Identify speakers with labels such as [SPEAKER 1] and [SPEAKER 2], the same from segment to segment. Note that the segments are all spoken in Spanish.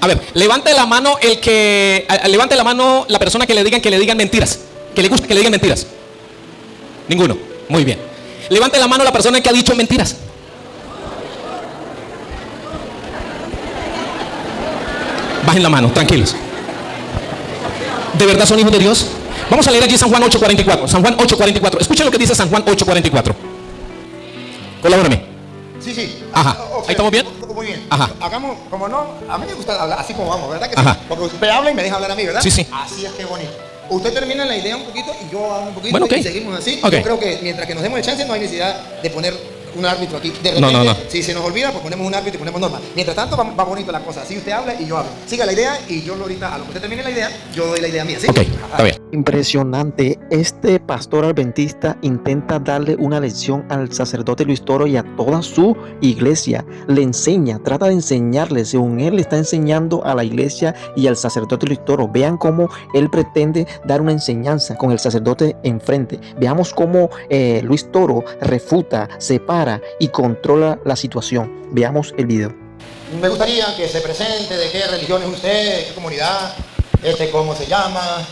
[SPEAKER 1] A ver, levante la mano levante la mano la persona que le digan mentiras, que le gusta que le digan mentiras. Ninguno. Muy bien. Levante la mano la persona que ha dicho mentiras. Bajen la mano, tranquilos. ¿De verdad son hijos de Dios? Vamos a leer allí San Juan 8:44. San Juan 8:44. Escuchen lo que dice San Juan 8:44. Colabórame.
[SPEAKER 2] Sí.
[SPEAKER 1] Ajá.
[SPEAKER 2] Okay.
[SPEAKER 1] ¿Ahí estamos bien?
[SPEAKER 2] Muy bien.
[SPEAKER 1] Ajá.
[SPEAKER 2] Hagamos, como no, a mí me gusta hablar así como vamos, ¿verdad que
[SPEAKER 1] Ajá.
[SPEAKER 2] sí? Porque usted habla y me deja hablar a mí, ¿verdad?
[SPEAKER 1] Sí.
[SPEAKER 2] Así es que bonito. Usted termina la idea un poquito y yo hago un poquito,
[SPEAKER 1] bueno, okay.
[SPEAKER 2] Y seguimos así.
[SPEAKER 1] Okay.
[SPEAKER 2] Yo creo que mientras que nos demos el chance no hay necesidad de poner un árbitro aquí. De repente,
[SPEAKER 1] no.
[SPEAKER 2] Si se nos olvida, pues ponemos un árbitro y ponemos norma. Mientras tanto va bonito la cosa. Así usted habla y yo hablo. Siga la idea y yo ahorita, a lo que usted termine la idea, yo doy la idea mía, ¿sí?
[SPEAKER 1] Ok, está bien.
[SPEAKER 3] Impresionante. Este pastor adventista intenta darle una lección al sacerdote Luis Toro y a toda su iglesia. Le enseña, trata de enseñarle, según él le está enseñando a la iglesia y al sacerdote Luis Toro. Vean cómo él pretende dar una enseñanza con el sacerdote enfrente. Veamos cómo Luis Toro refuta, separa y controla la situación. Veamos el video.
[SPEAKER 2] Me gustaría que se presente de qué religión es usted, qué comunidad, cómo se llama,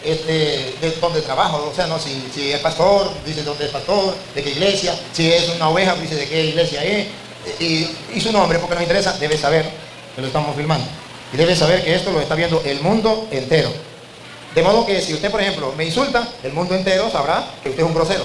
[SPEAKER 2] de dónde trabaja, o sea, no, si es pastor, dice dónde es pastor, de qué iglesia, si es una oveja, dice de qué iglesia es, y su nombre, porque nos interesa, debe saber que lo estamos filmando, y debe saber que esto lo está viendo el mundo entero. De modo que si usted, por ejemplo, me insulta, el mundo entero sabrá que usted es un grosero.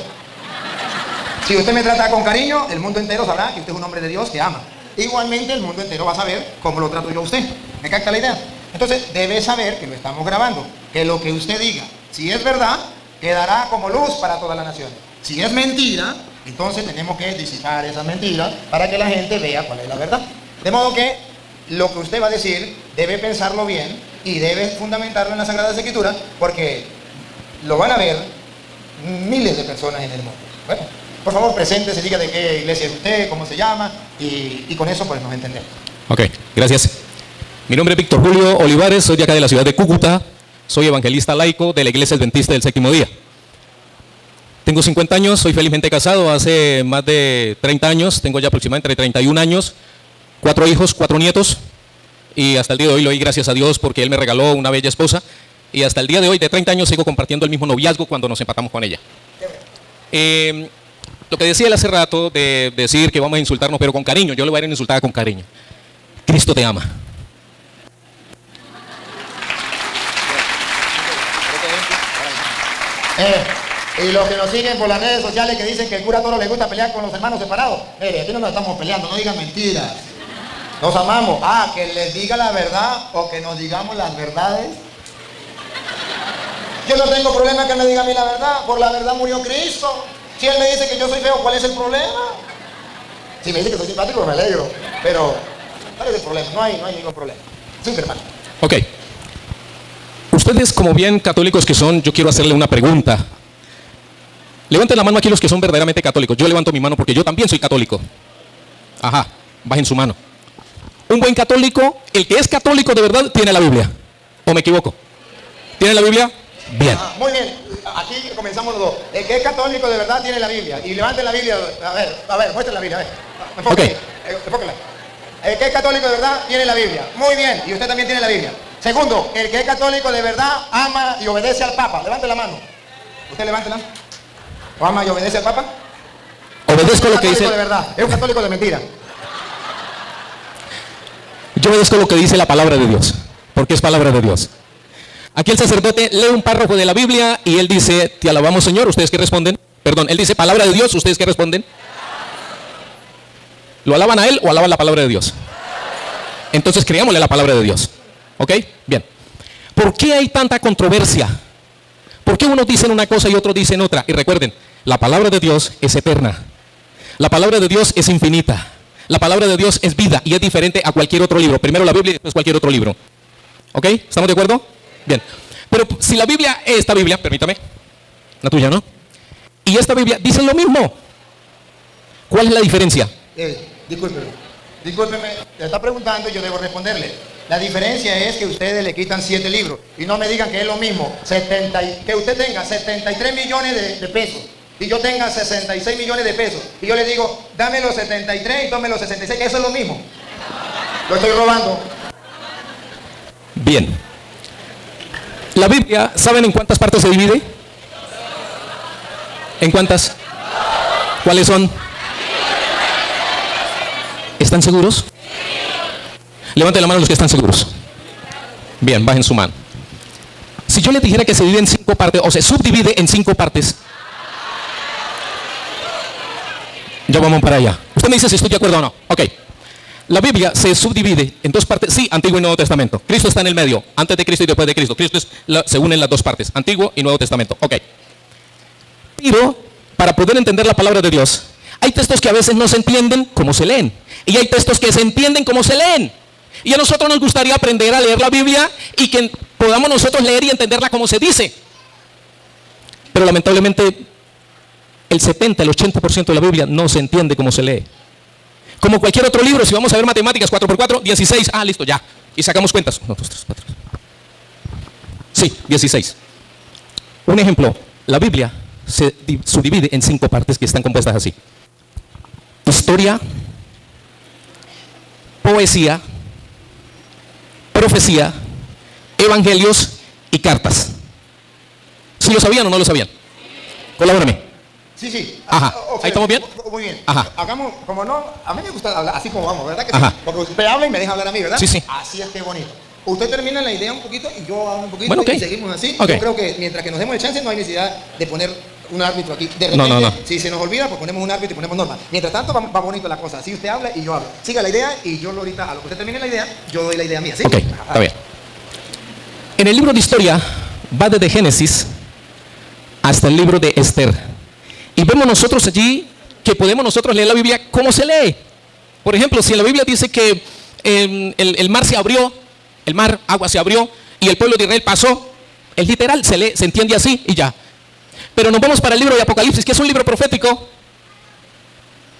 [SPEAKER 2] Si usted me trata con cariño, el mundo entero sabrá que usted es un hombre de Dios que ama. Igualmente el mundo entero va a saber cómo lo trato yo a usted. ¿Me capta la idea? Entonces debe saber que lo estamos grabando, que lo que usted diga, si es verdad, quedará como luz para toda la nación. Si es mentira, entonces tenemos que disipar esa mentira para que la gente vea cuál es la verdad. De modo que lo que usted va a decir debe pensarlo bien y debe fundamentarlo en las Sagradas Escrituras, porque lo van a ver miles de personas en el mundo. Bueno, por favor, preséntese, diga de qué iglesia es usted, cómo se llama, y con eso pues nos entendemos.
[SPEAKER 1] Ok, gracias. Mi nombre es Víctor Julio Olivares, soy de acá de la ciudad de Cúcuta, soy evangelista laico de la Iglesia Adventista del Séptimo Día. Tengo 50 años, soy felizmente casado hace más de 30 años, tengo ya aproximadamente 31 años, 4 hijos, 4 nietos, y hasta el día de hoy le doy gracias a Dios porque Él me regaló una bella esposa, y hasta el día de hoy, de 30 años, sigo compartiendo el mismo noviazgo cuando nos empatamos con ella. Lo que decía él hace rato de decir que vamos a insultarnos pero con cariño, yo le voy a ir a insultar con cariño. Cristo te ama.
[SPEAKER 2] Y los que nos siguen por las redes sociales que dicen que el cura Toro le gusta pelear con los hermanos separados, mire, aquí no nos estamos peleando, no digan mentiras. Nos amamos. Que les diga la verdad o que nos digamos las verdades. Yo no tengo problema que me diga a mí la verdad, por la verdad murió Cristo. Si él me dice que yo soy feo, ¿cuál es el problema? Si me dice que soy simpático, me alegro. Pero, ¿cuál es el problema? No hay ningún problema. Sí, hermano.
[SPEAKER 1] Ok. Ustedes, como bien católicos que son, yo quiero hacerle una pregunta. Levanten la mano aquí los que son verdaderamente católicos. Yo levanto mi mano porque yo también soy católico. Ajá, bajen su mano. Un buen católico, el que es católico de verdad, tiene la Biblia. ¿O me equivoco? ¿Tiene la Biblia? Bien.
[SPEAKER 2] Muy bien, aquí comenzamos los dos. El que es católico de verdad tiene la Biblia. Y levanten la Biblia, a ver, muestren la Biblia, a ver. Enfóquenla, enfóquenla. El que es católico de verdad tiene la Biblia. Muy bien, y usted también tiene la Biblia. Segundo, el que es católico de verdad ama y obedece al Papa. Levante la mano. Usted levántela. ¿O ama y obedece al Papa?
[SPEAKER 1] Obedezco lo que dice.
[SPEAKER 2] De verdad, es un católico de mentira.
[SPEAKER 1] Yo obedezco lo que dice la palabra de Dios, porque es palabra de Dios. Aquí el sacerdote lee un párrafo de la Biblia y él dice, te alabamos Señor, ¿ustedes qué responden? Perdón, él dice palabra de Dios, ¿ustedes qué responden? ¿Lo alaban a él o alaban la palabra de Dios? Entonces creámosle la palabra de Dios. ¿Ok? Bien. ¿Por qué hay tanta controversia? ¿Por qué unos dicen una cosa y otros dicen otra? Y recuerden, la palabra de Dios es eterna. La palabra de Dios es infinita. La palabra de Dios es vida y es diferente a cualquier otro libro. Primero la Biblia y después cualquier otro libro. ¿Ok? ¿Estamos de acuerdo? Bien. Pero si la Biblia, esta Biblia, permítame, la tuya, ¿no? Y esta Biblia dicen lo mismo. ¿Cuál es la diferencia?
[SPEAKER 2] Discúlpeme, le está preguntando y yo debo responderle. La diferencia es que ustedes le quitan 7 libros y no me digan que es lo mismo. Que usted tenga 73 millones de pesos y yo tenga 66 millones de pesos y yo le digo, dame los 73 y tome los 66, que eso es lo mismo. Lo estoy robando.
[SPEAKER 1] Bien. La Biblia, ¿saben en cuántas partes se divide? ¿En cuántas? ¿Cuáles son? ¿Están seguros? Levanten la mano los que están seguros. Bien, bajen su mano. Si yo les dijera que se divide en 5 partes, o se subdivide en 5 partes, ya vamos para allá. Usted me dice si estoy de acuerdo o no. Ok. La Biblia se subdivide en 2 partes, sí, Antiguo y Nuevo Testamento. Cristo está en el medio, antes de Cristo y después de Cristo. Se unen las 2 partes, Antiguo y Nuevo Testamento. Ok. Pero, para poder entender la palabra de Dios, hay textos que a veces no se entienden como se leen. Y hay textos que se entienden como se leen. Y a nosotros nos gustaría aprender a leer la Biblia y que podamos nosotros leer y entenderla como se dice. Pero lamentablemente, el 70, el 80% de la Biblia no se entiende como se lee. Como cualquier otro libro, si vamos a ver matemáticas, 4×4, 16. Ah, listo, ya. Y sacamos cuentas. 1, 2, 3, 4. Sí, 16. Un ejemplo, la Biblia se subdivide en 5 partes que están compuestas así. Historia, poesía, profecía, evangelios y cartas. ¿Sí lo sabían o no lo sabían? Colabórame.
[SPEAKER 2] Sí.
[SPEAKER 1] Ajá.
[SPEAKER 2] Okay.
[SPEAKER 1] ¿Ahí estamos bien?
[SPEAKER 2] Muy bien.
[SPEAKER 1] Ajá.
[SPEAKER 2] Hagamos, como no, a mí me gusta hablar así como vamos, ¿verdad que
[SPEAKER 1] Ajá.
[SPEAKER 2] sí? Porque usted habla y me deja hablar a mí, ¿verdad?
[SPEAKER 1] Sí.
[SPEAKER 2] Así es que bonito. Usted termina la idea un poquito y yo hablo un poquito,
[SPEAKER 1] bueno, okay.
[SPEAKER 2] Y seguimos así.
[SPEAKER 1] Okay.
[SPEAKER 2] Yo creo que mientras que nos demos el chance no hay necesidad de poner un árbitro aquí. De repente,
[SPEAKER 1] no.
[SPEAKER 2] Si se nos olvida, pues ponemos un árbitro y ponemos norma. Mientras tanto va bonito la cosa. Así usted habla y yo hablo. Siga la idea y yo ahorita, a lo que usted termine la idea, yo doy la idea mía, ¿sí?
[SPEAKER 1] Ok, está bien. En el libro de historia va desde Génesis hasta el libro de Esther. Y vemos nosotros allí que podemos nosotros leer la Biblia como se lee. Por ejemplo, si en la Biblia dice que el mar se abrió, agua se abrió y el pueblo de Israel pasó, es literal, se lee, se entiende así y ya. Pero nos vamos para el libro de Apocalipsis, que es un libro profético.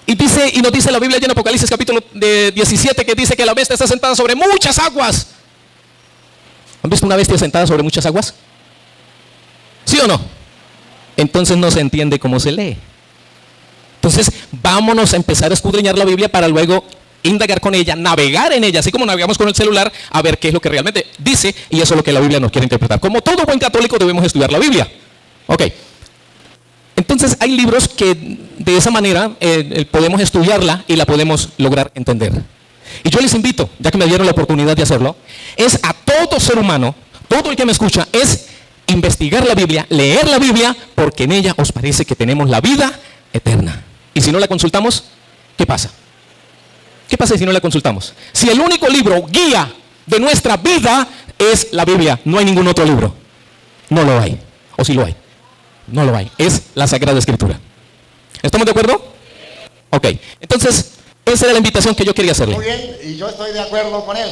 [SPEAKER 1] Y nos dice la Biblia en Apocalipsis capítulo 17 que dice que la bestia está sentada sobre muchas aguas. ¿Han visto una bestia sentada sobre muchas aguas? ¿Sí o no? Entonces no se entiende cómo se lee. Entonces vámonos a empezar a escudriñar la Biblia para luego indagar con ella, navegar en ella, así como navegamos con el celular, a ver qué es lo que realmente dice, y eso es lo que la Biblia nos quiere interpretar. Como todo buen católico debemos estudiar la Biblia. Ok. Entonces hay libros que de esa manera podemos estudiarla y la podemos lograr entender. Y yo les invito, ya que me dieron la oportunidad de hacerlo, es a todo ser humano, todo el que me escucha, es investigar la Biblia, leer la Biblia, porque en ella os parece que tenemos la vida eterna. Y si no la consultamos, ¿qué pasa? ¿Qué pasa si no la consultamos? Si el único libro guía de nuestra vida es la Biblia, no hay ningún otro libro. No lo hay. ¿O sí lo hay? No lo hay. Es la Sagrada Escritura. ¿Estamos de acuerdo? Ok. Entonces, esa era la invitación que yo quería hacerle.
[SPEAKER 2] Muy bien, y yo estoy de acuerdo con él.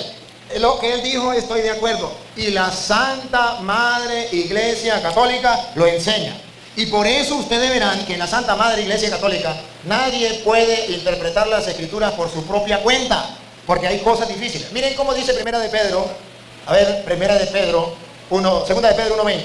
[SPEAKER 2] Lo que él dijo, estoy de acuerdo. Y la Santa Madre Iglesia Católica lo enseña. Y por eso ustedes verán que en la Santa Madre Iglesia Católica nadie puede interpretar las Escrituras por su propia cuenta, porque hay cosas difíciles. Miren cómo dice Primera de Pedro, Segunda de Pedro 1:20,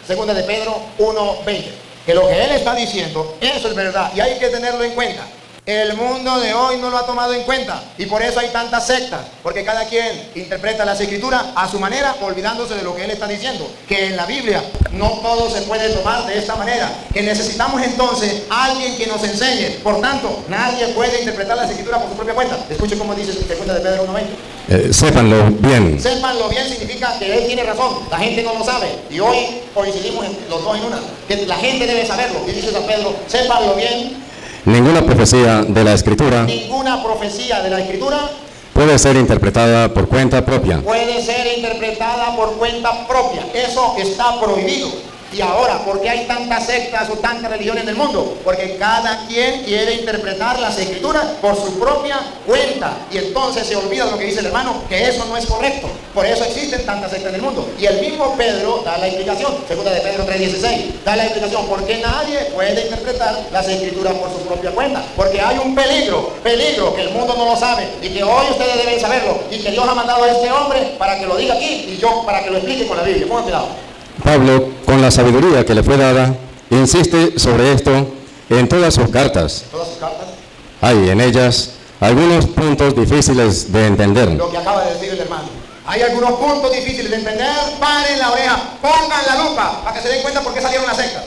[SPEAKER 2] Segunda de Pedro 1:20, que lo que él está diciendo, eso es verdad, y hay que tenerlo en cuenta. El mundo de hoy no lo ha tomado en cuenta y por eso hay tantas sectas, porque cada quien interpreta las Escrituras a su manera, olvidándose de lo que él está diciendo, que en la Biblia no todo se puede tomar de esta manera, que necesitamos entonces a alguien que nos enseñe. Por tanto, nadie puede interpretar las Escrituras por su propia cuenta. Escuchen cómo dice Segunda de Pedro 1:20.
[SPEAKER 4] Sépanlo bien.
[SPEAKER 2] Sépanlo bien significa que él tiene razón, la gente no lo sabe, y hoy coincidimos los dos en una, que la gente debe saberlo. Y dice San Pedro, sépanlo bien.
[SPEAKER 4] Ninguna profecía de la Escritura
[SPEAKER 2] Ninguna profecía de la Escritura
[SPEAKER 4] puede ser interpretada por cuenta propia.
[SPEAKER 2] puede ser interpretada por cuenta propia. Eso está prohibido. Y ahora, ¿por qué hay tantas sectas o tantas religiones en el mundo? Porque cada quien quiere interpretar las Escrituras por su propia cuenta. Y entonces se olvida de lo que dice el hermano, que eso no es correcto. Por eso existen tantas sectas en el mundo. Y el mismo Pedro da la explicación, Segunda de Pedro 3:16, da la explicación por qué nadie puede interpretar las Escrituras por su propia cuenta. Porque hay un peligro que el mundo no lo sabe y que hoy ustedes deben saberlo. Y que Dios ha mandado a este hombre para que lo diga aquí y yo para que lo explique con la Biblia. Pongan cuidado.
[SPEAKER 4] Pablo, con la sabiduría que le fue dada, insiste sobre esto en todas sus cartas.
[SPEAKER 2] Todas sus cartas.
[SPEAKER 4] Hay en ellas algunos puntos difíciles de entender.
[SPEAKER 2] Lo que acaba de decir el hermano. Hay algunos puntos difíciles de entender. Paren la oreja, pongan la lupa para que se den cuenta por qué salieron las sectas.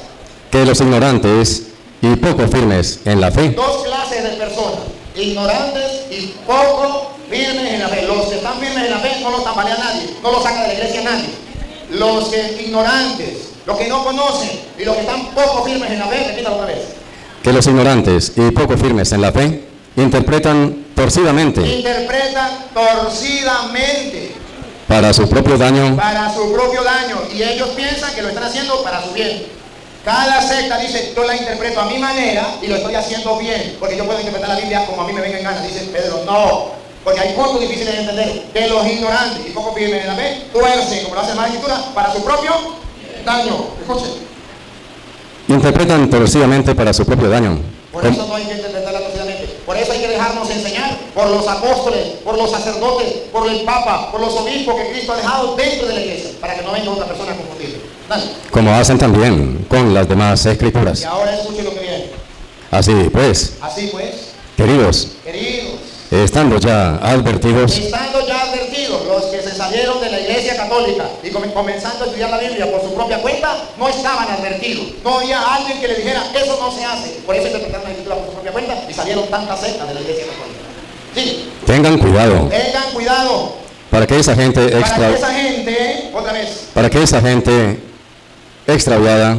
[SPEAKER 4] Que los ignorantes y poco firmes en la fe,
[SPEAKER 2] Dos clases de personas, ignorantes y poco firmes en la fe. Los que están firmes en la fe no los tambalea nadie, no los saca de la iglesia nadie. Los que ignorantes, los que no conocen y los que están poco firmes en la fe, repítalo otra vez.
[SPEAKER 4] que los ignorantes y poco firmes en la fe interpretan torcidamente para su propio daño,
[SPEAKER 2] y ellos piensan que lo están haciendo para su bien. Cada secta dice, yo la interpreto a mi manera y lo estoy haciendo bien, porque yo puedo interpretar la Biblia como a mí me venga en gana. Dice Pedro, no, porque hay puntos difíciles de entender, que los ignorantes y poco firmes en la fe tuercen, como lo hace la Escritura, para su propio daño. Escuchen.
[SPEAKER 4] interpretan torcidamente para su propio daño.
[SPEAKER 2] Por eso no hay que interpretarla torcidamente. Por eso hay que dejarnos enseñar por los apóstoles, por los sacerdotes, por el Papa, por los obispos que Cristo ha dejado dentro de la iglesia, para que no venga otra persona a confundirlo. Dale.
[SPEAKER 4] Como hacen también con las demás escrituras.
[SPEAKER 2] Y ahora escuchen lo que viene.
[SPEAKER 4] Así pues, queridos, estando ya advertidos,
[SPEAKER 2] los que se salieron de la iglesia católica y comenzando a estudiar la Biblia por su propia cuenta, no estaban advertidos. No había alguien que le dijera, eso no se hace. Por eso interpretaron la Escritura por su propia cuenta y salieron tantas sectas de la iglesia católica. Sí.
[SPEAKER 4] tengan cuidado
[SPEAKER 2] Para que esa gente
[SPEAKER 4] extraviada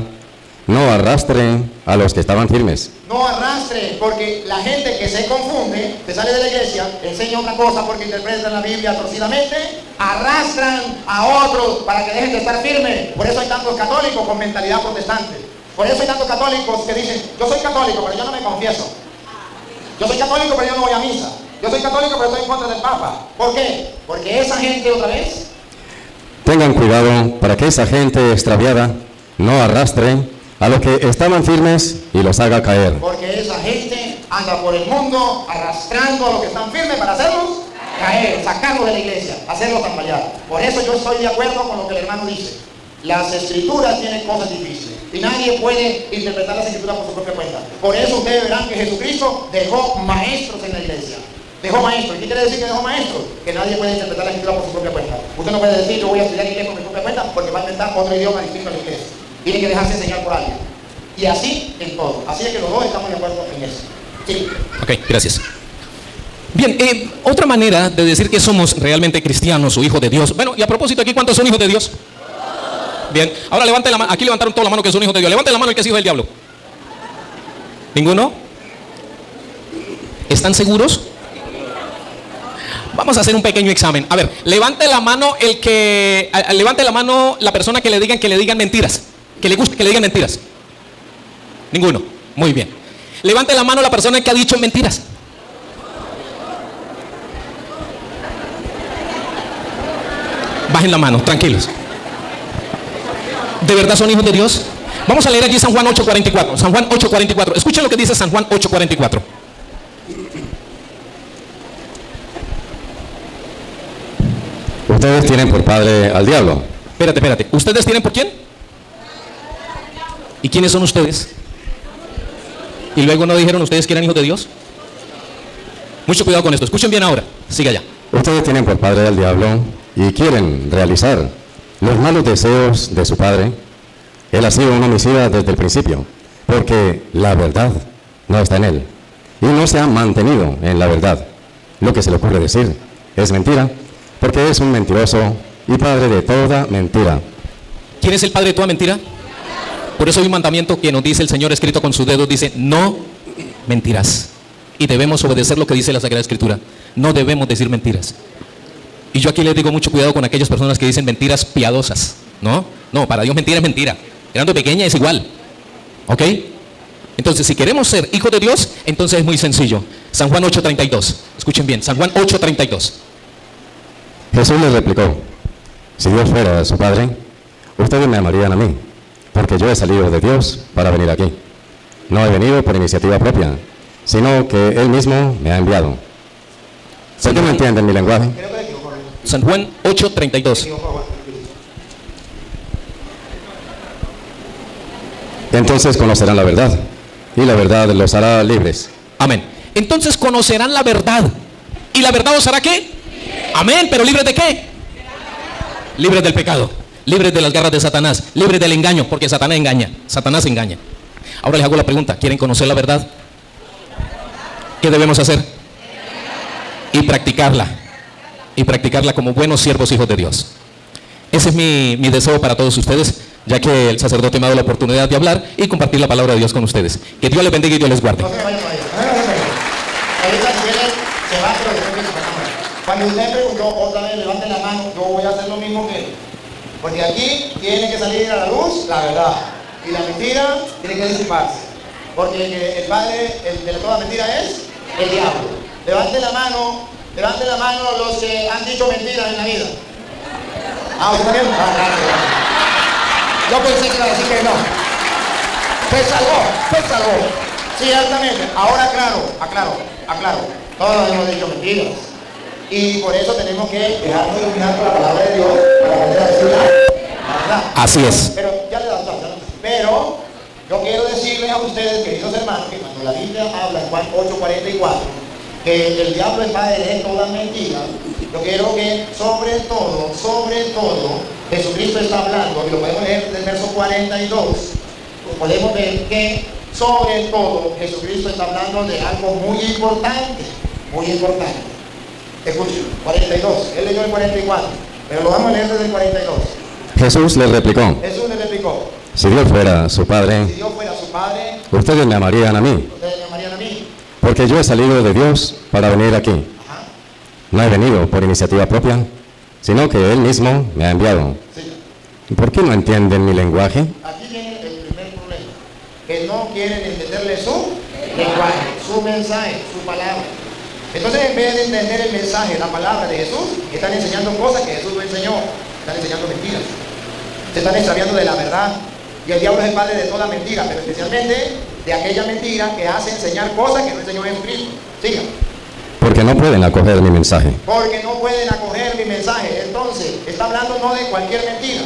[SPEAKER 4] no arrastre a los que estaban firmes.
[SPEAKER 2] no arrastre, porque la gente que se confunde, se sale de la iglesia, enseña otra cosa porque interpretan la Biblia torcidamente, arrastran a otros para que dejen de estar firmes. Por eso hay tantos católicos con mentalidad protestante. Por eso hay tantos católicos que dicen, yo soy católico, pero yo no me confieso. Yo soy católico, pero yo no voy a misa. Yo soy católico, pero estoy en contra del Papa. ¿Por qué? Porque esa gente otra vez...
[SPEAKER 4] Tengan cuidado para que esa gente extraviada no arrastre a los que estaban firmes y los haga caer.
[SPEAKER 2] Porque esa gente anda por el mundo arrastrando a los que están firmes para hacerlos caer, sacarlos de la iglesia, hacerlos tambalear. Por eso yo estoy de acuerdo con lo que el hermano dice. Las escrituras tienen cosas difíciles y nadie puede interpretar las escrituras por su propia cuenta. Por eso ustedes verán que Jesucristo dejó maestros en la iglesia. Dejó maestros. ¿Qué quiere decir que dejó maestros? Que nadie puede interpretar la escritura por su propia cuenta. Usted no puede decir, yo voy a estudiar inglés por mi propia cuenta porque va a inventar otro idioma distinto al inglés. Tiene que dejarse enseñar por alguien. Y así en todo. Así es que los dos estamos de acuerdo en eso. Sí.
[SPEAKER 1] Ok, gracias. Bien, otra manera de decir que somos realmente cristianos o hijos de Dios. Bueno, y a propósito aquí, ¿cuántos son hijos de Dios? Bien, ahora levanten la mano. Aquí levantaron toda la mano que son hijos de Dios. Levanten la mano el que es hijo del diablo. ¿Ninguno? ¿Están seguros? Vamos a hacer un pequeño examen. A ver, levante la mano levante la mano la persona que le digan mentiras. Que le guste que le digan mentiras. Ninguno. Muy bien. Levante la mano la persona que ha dicho mentiras. Bajen la mano, tranquilos. ¿De verdad son hijos de Dios? Vamos a leer aquí San Juan 8:44. San Juan 8:44. Escuchen lo que dice San Juan 8:44.
[SPEAKER 4] Ustedes tienen por padre al diablo.
[SPEAKER 1] Espérate. ¿Ustedes tienen por quién? ¿Y quiénes son ustedes? ¿Y luego no dijeron ustedes que eran hijos de Dios? Mucho cuidado con esto. Escuchen bien ahora. Siga allá.
[SPEAKER 4] Ustedes tienen por padre al diablo y quieren realizar los malos deseos de su padre. Él ha sido un homicida desde el principio, porque la verdad no está en él y no se ha mantenido en la verdad. Lo que se le ocurre decir es mentira, porque es un mentiroso y padre de toda mentira.
[SPEAKER 1] ¿Quién es el padre de toda mentira? Por eso hay un mandamiento que nos dice el Señor escrito con sus dedos, dice, no mentirás. Y debemos obedecer lo que dice la Sagrada Escritura. No debemos decir mentiras. Y yo aquí les digo mucho cuidado con aquellas personas que dicen mentiras piadosas. No, para Dios mentira es mentira. Grande o pequeña es igual. ¿Ok? Entonces, si queremos ser hijos de Dios, entonces es muy sencillo. San Juan 8:32. Escuchen bien, San Juan 8:32.
[SPEAKER 4] Jesús les replicó, si Dios fuera su Padre, ustedes me amarían a mí, porque yo he salido de Dios para venir aquí. No he venido por iniciativa propia, sino que Él mismo me ha enviado. ¿Por qué no entienden mi lenguaje?
[SPEAKER 1] San Juan 8:32.
[SPEAKER 4] Entonces conocerán la verdad, y la verdad los hará libres.
[SPEAKER 1] Amén. Entonces conocerán la verdad. ¿Y la verdad os hará qué? Amén. ¿Pero libres de qué? libres del pecado, libres de las garras de Satanás, libres del engaño, porque Satanás engaña. Ahora les hago la pregunta, ¿quieren conocer la verdad? ¿Qué debemos hacer? Y practicarla como buenos siervos, hijos de Dios. Ese es mi deseo para todos ustedes, ya que el sacerdote me ha dado la oportunidad de hablar y compartir la palabra de Dios con ustedes. Que Dios les bendiga y Dios les guarde.
[SPEAKER 2] No se vayan. Ahorita si quieren, se va, pero después se cámara. Cuando usted preguntó, otra vez levante la mano, yo voy a hacer lo mismo que él. Porque aquí tiene que salir a la luz la verdad. Y la mentira tiene que disiparse. Porque el padre de toda mentira es el diablo. Levante la mano los que han dicho mentiras en la vida. ¿Usted también? Claro. Yo pensé que iba a decir que no. Se salvó. Sí, altamente. Ahora aclaro. Todos hemos dicho mentiras. Y por eso tenemos que dejarnos iluminar por la palabra de Dios para aprender a decir la verdad.
[SPEAKER 1] Así es.
[SPEAKER 2] Pero ya le da. Pero yo quiero decirles a ustedes, queridos hermanos, que cuando la Biblia habla en Juan 8:44, que el diablo es padre de toda mentira, yo quiero que sobre todo, Jesucristo está hablando, y lo podemos leer del verso 42, podemos ver que sobre todo Jesucristo está hablando de algo muy importante. Escuchen, 42, él leyó el 44, pero lo vamos a leer desde el 42.
[SPEAKER 4] Jesús le replicó, si Dios fuera su Padre, ustedes me amarían a mí, porque yo he salido de Dios para venir aquí. No he venido por iniciativa propia, sino que Él mismo me ha enviado. ¿Por qué no entienden mi lenguaje?
[SPEAKER 2] Aquí viene el primer problema, que no quieren entenderle su lenguaje, su mensaje, su palabra. Entonces, en vez de entender el mensaje, la palabra de Jesús, están enseñando cosas que Jesús no enseñó, están enseñando mentiras, se están extraviando de la verdad. Y el diablo es el padre de toda mentira, pero especialmente de aquella mentira que hace enseñar cosas que no enseñó Jesucristo. Siga.
[SPEAKER 4] Porque no pueden acoger mi mensaje.
[SPEAKER 2] Entonces, está hablando no de cualquier mentira.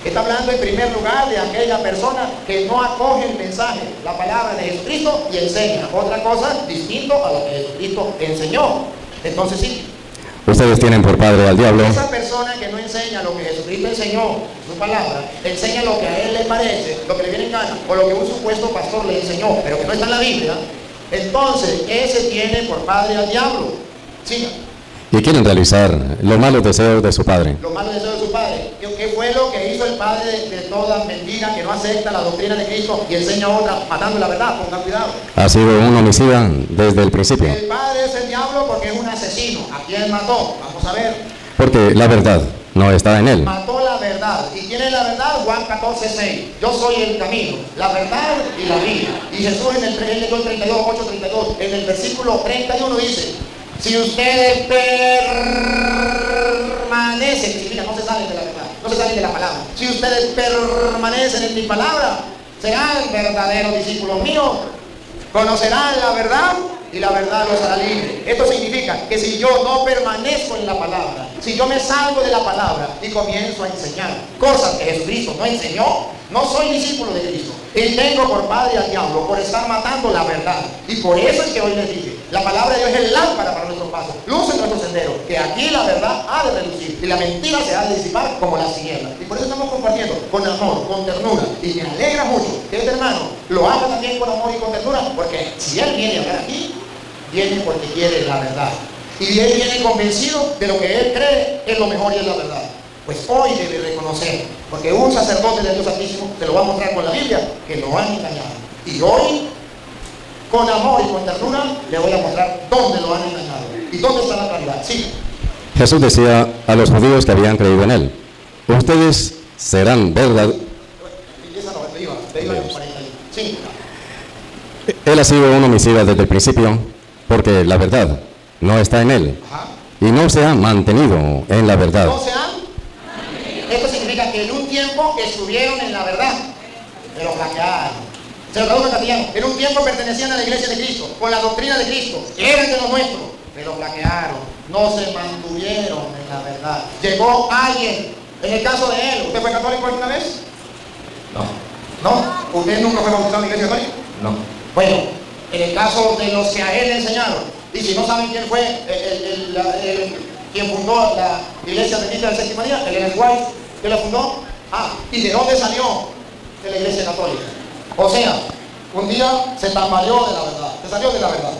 [SPEAKER 2] Está hablando en primer lugar de aquella persona que no acoge el mensaje, la palabra de Jesucristo y enseña otra cosa distinto a lo que Jesucristo enseñó. Entonces sí.
[SPEAKER 4] Ustedes tienen por padre al diablo.
[SPEAKER 2] Esa persona que no enseña lo que Jesucristo enseñó, su palabra, enseña lo que a él le parece, lo que le viene en gana, o lo que un supuesto pastor le enseñó, pero que no está en la Biblia, entonces ese tiene por padre al diablo. Siga.
[SPEAKER 4] Y quieren realizar los malos deseos de su padre.
[SPEAKER 2] Los malos deseos de su padre. ¿Qué fue lo que hizo el padre de toda mentira, que no acepta la doctrina de Cristo y enseña otra, matando la verdad? Pongan cuidado.
[SPEAKER 4] Ha sido un homicida desde el principio.
[SPEAKER 2] El padre es el diablo porque es un asesino. ¿A quién mató? Vamos a ver.
[SPEAKER 4] Porque la verdad no está en él.
[SPEAKER 2] Mató la verdad. ¿Y quién es la verdad? Juan 14:6. Yo soy el camino, la verdad y la vida. Y Jesús en el 8:32, en el versículo 31 dice: si ustedes permanecen, significa no se salen de la verdad, no se salen de la palabra. Si ustedes permanecen en mi palabra, serán verdaderos discípulos míos, conocerán la verdad y la verdad los hará libres. Esto significa que si yo no permanezco en la palabra, si yo me salgo de la palabra y comienzo a enseñar cosas que Jesucristo no enseñó, no soy discípulo de Cristo. Y tengo por padre al diablo por estar matando la verdad. Y por eso es que hoy les dije, la palabra de Dios es lámpara para nuestros pasos, luz en nuestro sendero, que aquí la verdad ha de relucir y la mentira se ha de disipar como las tinieblas. Y por eso estamos compartiendo con amor, con ternura. Y me alegra mucho que este hermano lo haga también con amor y con ternura, porque si él viene a hablar aquí, viene porque quiere la verdad. Y él viene convencido de lo que él cree es lo mejor y es la verdad. Pues hoy debe reconocer, porque un sacerdote de Dios Altísimo te lo va a mostrar con la Biblia, que lo han engañado. Y hoy, con amor y con ternura, le voy a mostrar dónde lo han engañado y dónde está la claridad. Sí.
[SPEAKER 4] Jesús decía a los judíos que habían creído en él: ustedes serán verdad.
[SPEAKER 2] Sí.
[SPEAKER 4] Él ha sido un homicida desde el principio, porque la verdad no está en él.
[SPEAKER 2] Ajá.
[SPEAKER 4] Y no se ha mantenido en la verdad.
[SPEAKER 2] ¿No se han? Esto significa que en un tiempo estuvieron en la verdad, pero flaquearon. Se lo traduzco en castellano. En un tiempo pertenecían a la iglesia de Cristo, con la doctrina de Cristo, eran de los nuestros, pero flaquearon, no se mantuvieron en la verdad. Llegó alguien, en el caso de él, ¿usted fue católico alguna vez?
[SPEAKER 1] No.
[SPEAKER 2] ¿No? ¿Usted nunca fue bautizado en la iglesia católica?
[SPEAKER 1] No.
[SPEAKER 2] Bueno, en el caso de los que a él le enseñaron, y si no saben quién fue, quien fundó la Iglesia Adventista del Séptimo Día, Ellen White, ¿quién la fundó? ¿Y de dónde salió? De la Iglesia Católica. O sea, un día se tambaleó de la verdad, se salió de la verdad.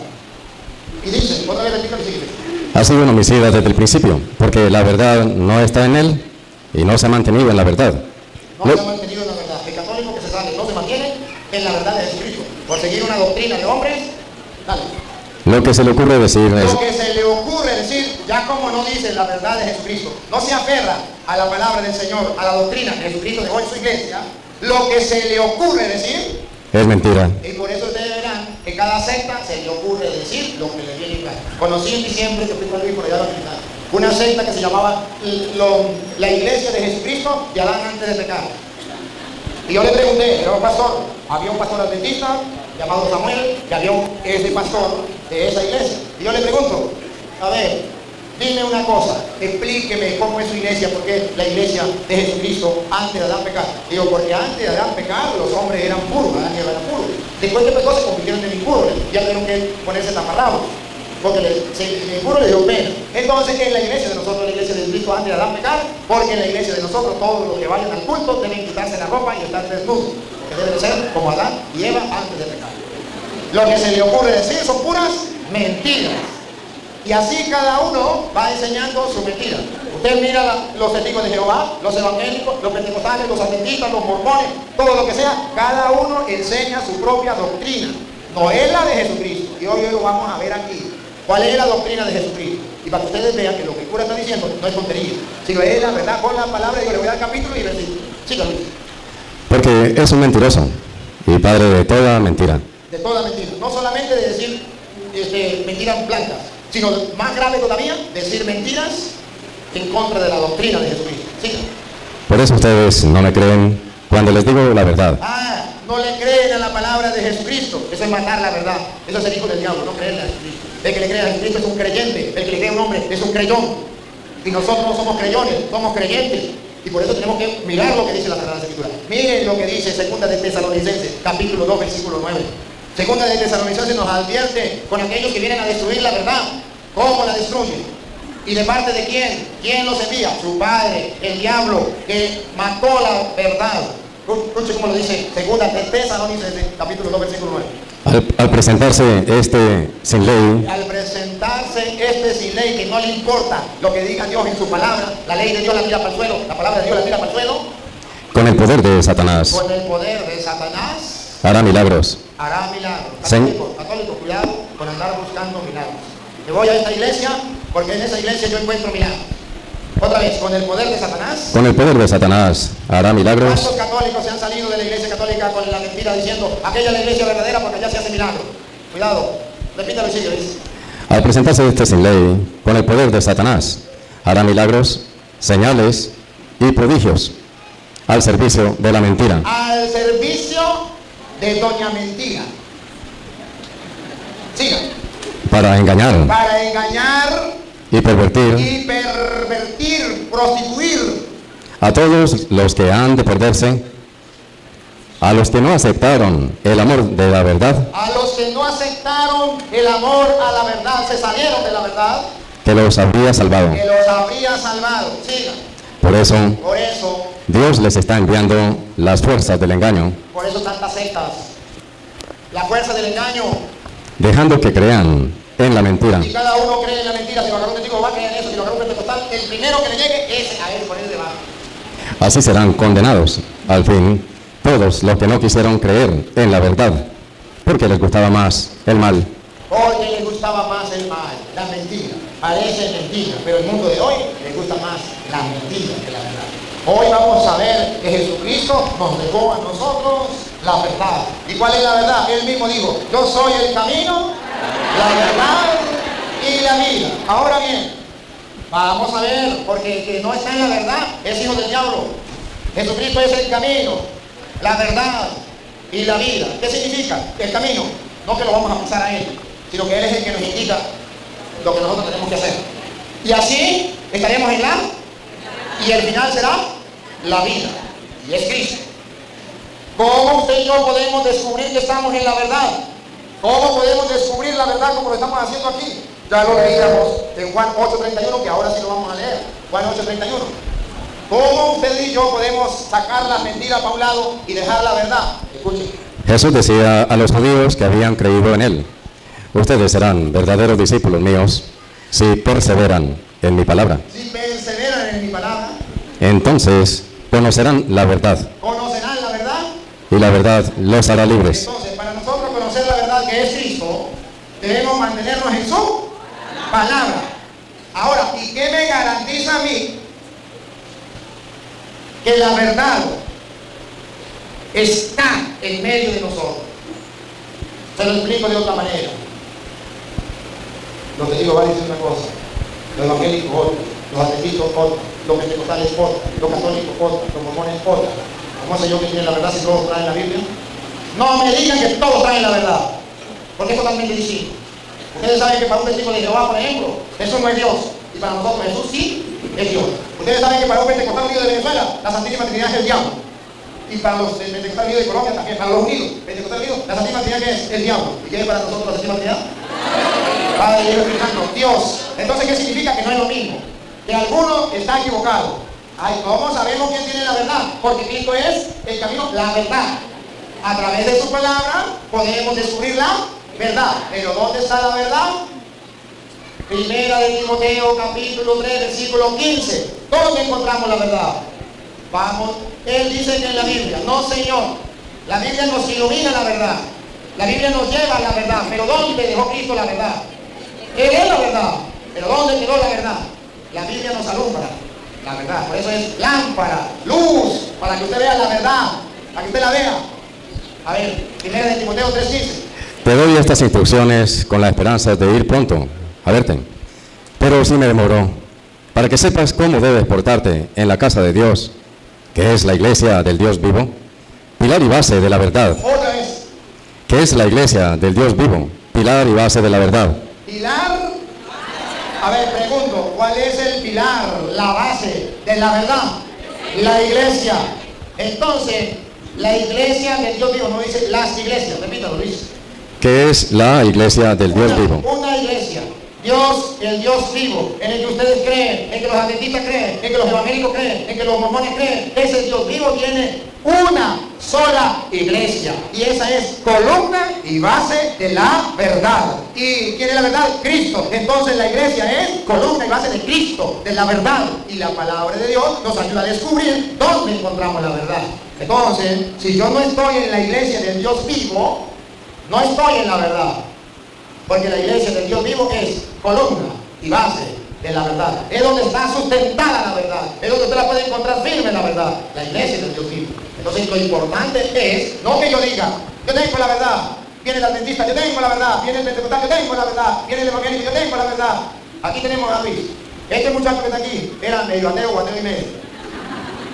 [SPEAKER 2] Y dice, otra vez repito lo siguiente.
[SPEAKER 4] Ha sido un homicida desde el principio, porque la verdad no está en él y no se ha mantenido en la verdad.
[SPEAKER 2] No se ha mantenido en la verdad. El católico que se sale no se mantiene en la verdad de Jesucristo. Por seguir una doctrina de hombres, dale.
[SPEAKER 4] Lo que se le ocurre decir es...
[SPEAKER 2] Lo que se le ocurre decir, ya como no dice la verdad de Jesucristo, no se aferra a la palabra del Señor, a la doctrina que Jesucristo dejó en su iglesia, lo que se le ocurre decir
[SPEAKER 4] es mentira.
[SPEAKER 2] Y por eso ustedes verán que cada secta se le ocurre decir lo que le viene claro. Conocí en diciembre, que fui con Luis por allá a la militar, una secta que se llamaba la Iglesia de Jesucristo de Adán antes de pecar. Y yo le pregunté, era un pastor, había un pastor adventista llamado Samuel, que había ese pastor de esa iglesia. Y yo le pregunto, a ver, dime una cosa, explíqueme cómo es su iglesia, porque la iglesia de Jesucristo antes de Adán pecar. Digo, porque antes de Adán pecar los hombres eran puros, Adán y Eva eran puros. Después que pecó se convirtieron en impuros, ya tuvieron que ponerse taparrabos, porque el impuro le dio pena. Entonces en la iglesia de nosotros, la iglesia de Jesucristo antes de Adán pecar, porque en la iglesia de nosotros todos los que vayan al culto deben quitarse la ropa y estar desnudos, porque deben ser como Adán y Eva antes de pecar. Lo que se le ocurre decir son puras mentiras. Y así cada uno va enseñando su mentira. Usted mira los testigos de Jehová, los evangélicos, los pentecostales, los adventistas, los mormones, todo lo que sea, cada uno enseña su propia doctrina. No es la de Jesucristo. Y hoy lo vamos a ver aquí. ¿Cuál es la doctrina de Jesucristo? Y para que ustedes vean que lo que el cura está diciendo no es tontería, sino es la verdad con la palabra. Y yo le voy a dar capítulo y versículo. Síganme.
[SPEAKER 4] Porque es un mentiroso y padre de toda mentira.
[SPEAKER 2] De toda mentira. No solamente de decir mentiras blancas, sino más grave todavía, decir mentiras en contra de la doctrina de Jesucristo. Síganme.
[SPEAKER 4] Por eso ustedes no me creen cuando les digo la verdad.
[SPEAKER 2] No le creen a la palabra de Jesucristo. Eso es matar la verdad. Eso es el hijo del diablo, no creerle a Jesucristo. El que le cree a Jesucristo es un creyente. El que le cree a un hombre es un creyón. Y nosotros no somos creyones, somos creyentes. Y por eso tenemos que mirar lo que dice la Sagrada Escritura. Miren lo que dice Segunda de Tesalonicenses, capítulo 2, versículo 9. Segunda de Tesalonicenses nos advierte con aquellos que vienen a destruir la verdad. ¿Cómo la destruyen? ¿Y de parte de quién? ¿Quién los envía? Su padre, el diablo, que mató la verdad. Escuche cómo lo dice Segunda de Tesalonicenses, capítulo 2, versículo 9.
[SPEAKER 4] Al presentarse este sin ley,
[SPEAKER 2] sin ley, que no le importa lo que diga Dios en su palabra, la ley de Dios la tira para el suelo, la palabra de Dios la tira para el suelo,
[SPEAKER 4] con el poder de Satanás, hará milagros.
[SPEAKER 2] Católico, cuidado con andar buscando milagros. Me voy a esta iglesia porque en esa iglesia yo encuentro milagros. Otra vez, con el poder de Satanás.
[SPEAKER 4] Con el poder de Satanás hará milagros.
[SPEAKER 2] ¿Cuántos católicos se han salido de la iglesia católica con la mentira diciendo aquella es la iglesia verdadera porque allá se hace milagro? Cuidado, repítalo y sigue.
[SPEAKER 4] Al presentarse este sin ley, con el poder de Satanás, hará milagros, señales y prodigios al servicio de la mentira.
[SPEAKER 2] Al servicio de doña mentira. Siga.
[SPEAKER 4] Para engañar y pervertir,
[SPEAKER 2] prostituir
[SPEAKER 4] a todos los que han de perderse, a los que no aceptaron el amor de la verdad,
[SPEAKER 2] a los que no aceptaron el amor a la verdad, se salieron de la verdad,
[SPEAKER 4] que los habría salvado.
[SPEAKER 2] Siga.
[SPEAKER 4] Por eso Dios les está enviando las fuerzas del engaño.
[SPEAKER 2] Por eso tantas sectas, la fuerza del engaño,
[SPEAKER 4] dejando que crean en la mentira.
[SPEAKER 2] Y cada uno cree en la mentira. Si lo agarra un testigo va a creer en eso. Si lo agarra un pentecostal, el primero que le llegue ese a él por él debajo.
[SPEAKER 4] Así serán condenados al fin todos los que no quisieron creer en la verdad, porque les gustaba más el mal.
[SPEAKER 2] Porque les gustaba más el mal, la mentira. Parece mentira, pero el mundo de hoy les gusta más la mentira que la verdad. Hoy vamos a ver que Jesucristo nos dejó a nosotros la verdad. ¿Y cuál es la verdad? Él mismo dijo, yo soy el camino, la verdad y la vida. Ahora bien, vamos a ver, porque el que no está en la verdad es hijo del diablo. Jesucristo es el camino, la verdad y la vida. ¿Qué significa? El camino, no que lo vamos a pasar a Él, sino que Él es el que nos indica lo que nosotros tenemos que hacer. Y así estaremos en la, y el final será la vida, y es Cristo. ¿Cómo usted y yo podemos descubrir que estamos en la verdad? ¿Cómo podemos descubrir la verdad como lo estamos haciendo aquí? Ya lo leíamos en Juan 8:31, que ahora sí lo vamos a leer. Juan 8:31. ¿Cómo usted y yo podemos sacar la mentira para un lado y dejar la verdad? Escuchen.
[SPEAKER 4] Jesús decía a los judíos que habían creído en él: ustedes serán verdaderos discípulos míos si perseveran en mi palabra.
[SPEAKER 2] Si perseveran en mi palabra,
[SPEAKER 4] Entonces conocerán la verdad,
[SPEAKER 2] conocerán la verdad.
[SPEAKER 4] y la verdad los hará libres.
[SPEAKER 2] Entonces, para nosotros conocer la verdad que es Cristo, debemos mantenernos en su palabra. Ahora, ¿y qué me garantiza a mí que la verdad está en medio de nosotros? Se lo explico de otra manera. Los testigos van a decir una cosa, los evangélicos otra, los adventistas otra, los pentecostales otra, los católicos otra, los mormones otra. ¿Cómo sé yo que tienen la verdad si todos traen la Biblia? No me digan que todos traen la verdad, porque es totalmente distinto. Ustedes saben que para un testigo de Jehová, por ejemplo, Jesús no es Dios, y para nosotros Jesús sí es Dios. Ustedes saben que para un pentecostal unido de Venezuela, la Santísima Trinidad es el diablo. Y para los pentecostal unidos de Colombia también, para los unidos, pentecostal unidos, la Santísima Trinidad que es el diablo. ¿Y qué es para nosotros la Santísima Trinidad? Padre, Hijo y Espíritu Santo, Dios. Entonces, ¿qué significa? Que no es lo mismo. Que alguno está equivocado. Ay, ¿cómo sabemos quién tiene la verdad? Porque Cristo es el camino, la verdad. A través de su palabra podemos descubrir la verdad. Pero ¿dónde está la verdad? Primera de Timoteo, capítulo 3, versículo 15. ¿Dónde encontramos la verdad? Vamos, él dice que en la Biblia, no Señor, la Biblia nos ilumina la verdad. La Biblia nos lleva a la verdad. Pero ¿dónde dejó Cristo la verdad? Él es la verdad. Pero ¿dónde quedó la verdad? La Biblia nos alumbra la verdad. Por eso es lámpara, luz, para que usted vea la verdad, para que usted la vea. A ver, primera de Timoteo 3:15.
[SPEAKER 4] Te doy estas instrucciones con la esperanza de ir pronto a verte. Pero sí me demoró, para que sepas cómo debes portarte en la casa de Dios, que es la iglesia del Dios vivo, pilar y base de la verdad.
[SPEAKER 2] Otra vez.
[SPEAKER 4] Que es la iglesia del Dios vivo, pilar y base de la verdad.
[SPEAKER 2] Pilar. A ver, pregunto, ¿cuál es el pilar, la base de la verdad? La iglesia. Entonces, la iglesia del Dios vivo, no dice las iglesias, repítalo, Luis.
[SPEAKER 4] Que es la iglesia del Dios vivo.
[SPEAKER 2] Una iglesia. Dios, el Dios vivo, en el que ustedes creen, en que los adventistas creen, en que los evangélicos creen, en que los mormones creen, ese Dios vivo tiene una sola iglesia. Y esa es columna y base de la verdad. ¿Y quién es la verdad? Cristo. Entonces la iglesia es columna y base de Cristo, de la verdad. Y la palabra de Dios nos ayuda a descubrir dónde encontramos la verdad. Entonces, si yo no estoy en la iglesia del Dios vivo, no estoy en la verdad. Porque la iglesia del Dios vivo es columna y base de la verdad. Es donde está sustentada la verdad. Es donde usted la puede encontrar firme la verdad. La iglesia del Dios vivo. Entonces lo importante es, no que yo diga, yo tengo la verdad. Viene el adventista, yo tengo la verdad. Viene el pentecostal, yo tengo la verdad. Viene el evangélico, yo tengo la verdad. Aquí tenemos a Luis. Este muchacho que está aquí era medio ateo o ateo y medio.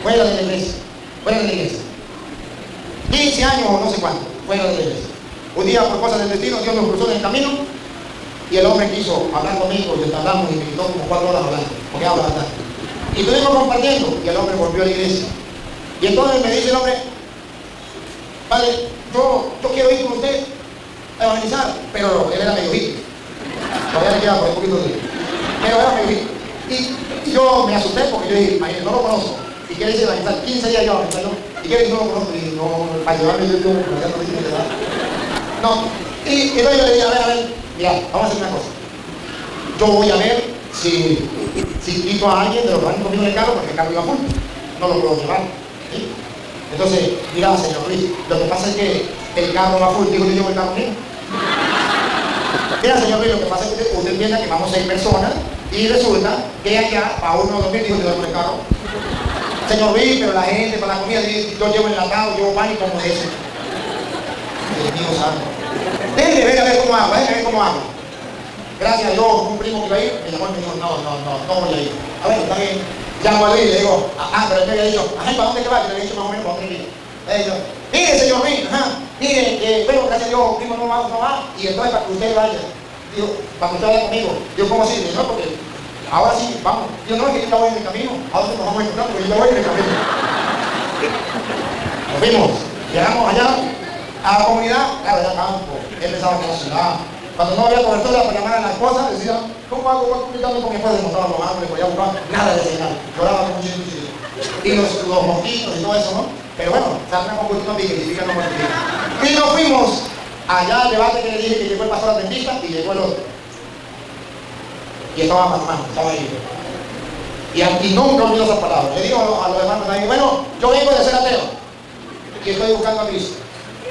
[SPEAKER 2] Fuera de la iglesia. Fuera de la iglesia. 15 años o no sé cuánto. Fuera de la iglesia. Un día, por cosas del destino, Dios nos cruzó en el camino y el hombre quiso hablar conmigo y hablamos y me quitó como 4 horas hablando, porque habla bastante. Y estuvimos compartiendo y el hombre volvió a la iglesia. Y entonces me dice el hombre, padre, yo quiero ir con usted a evangelizar, pero él era medio hippie. Todavía le queda por un poquito de pero era medio hippie. Y yo me asusté porque yo dije, imagínate, no lo conozco. Y quiere decir evangelizar 15 días yo evangelizando. Y quiere decir, no lo conozco. Y no, para llevarme yo como ya no dice que no, y entonces yo le dije, a ver, mira, vamos a hacer una cosa. Yo voy a ver si quito a alguien de los que van conmigo en el carro, porque el carro iba full. No lo puedo llevar. ¿Sí? Entonces, mira, señor Luis, lo que pasa es que el carro va full, digo, yo llevo el carro mío. Mira, señor Luis, lo que pasa es que usted entienda que vamos 6 personas y resulta que allá, para 1 o 2 mil, dijo, yo llevo el carro. Señor Luis, pero la gente, para la comida, yo llevo enlatado, llevo pan y como eso. Dios mío santo. Déjeme ver a ver cómo hago, déjeme ver cómo hago. Gracias a Dios, un primo que iba a ir, me llamó y me dijo, no voy a ir. A ver, está bien. Llamo a Luis y le digo, pero él me había dicho, ¿para dónde que va? Yo le había dicho más o menos para dónde iba. Le digo, mire señor Luis, mire, bueno, gracias a Dios, un primo no va, y entonces para que usted vaya. Digo, para que usted vaya conmigo. Digo, ¿cómo así? Digo, no, porque ahora sí, vamos. Digo, no, es que yo ya voy en el camino. ¿A dónde nos vamos a encontrar? Porque yo ya voy en el camino. Nos vimos, llegamos allá. A la comunidad, claro, era campo. Él pensaba que era ciudad. Cuando no había cobertura para llamar a la esposa, decía, ¿cómo hago? Voy a comunicarme con mi esposa, desmontaba los árboles, voy a buscar, nada de señal. Lloraba como un chico. Y los mosquitos y todo eso, ¿no? Pero bueno, Satanás con gusto no pique, significa no multiplica. Y nos fuimos allá al debate que le dije que llegó el pastor adventista y llegó el otro. Y estaba más, estaba ahí. Y nunca olvidó esas palabras. Le digo a los hermanos ahí, bueno, yo vengo de ser ateo y estoy buscando a Cristo.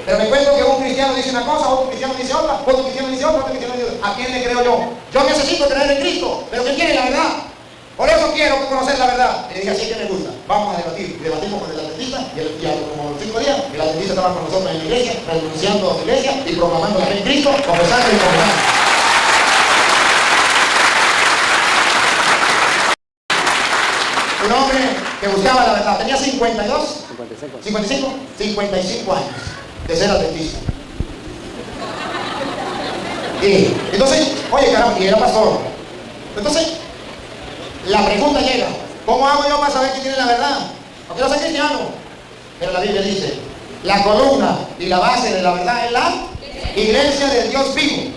[SPEAKER 2] Pero me encuentro que un cristiano dice una cosa, otro cristiano dice otra, otro cristiano dice otra, otro cristiano dice otra. ¿A quién le creo yo? Yo necesito creer en Cristo, pero ¿quién quiere la verdad? Por eso quiero conocer la verdad. Y le dije, así que me gusta. Vamos a debatir. Y debatimos con el adventista y a como 5 días, el adventista estaba con nosotros en la iglesia, renunciando a la iglesia y proclamando la fe en Cristo, confesando y confesando. Un hombre que buscaba la verdad. Tenía 55 años de ser adventista. Y entonces, oye caramba, y era pastor. Entonces, la pregunta llega, ¿cómo hago yo para saber quién tiene la verdad? No quiero ser cristiano. Pero la Biblia dice, la columna y la base de la verdad es la iglesia del Dios vivo.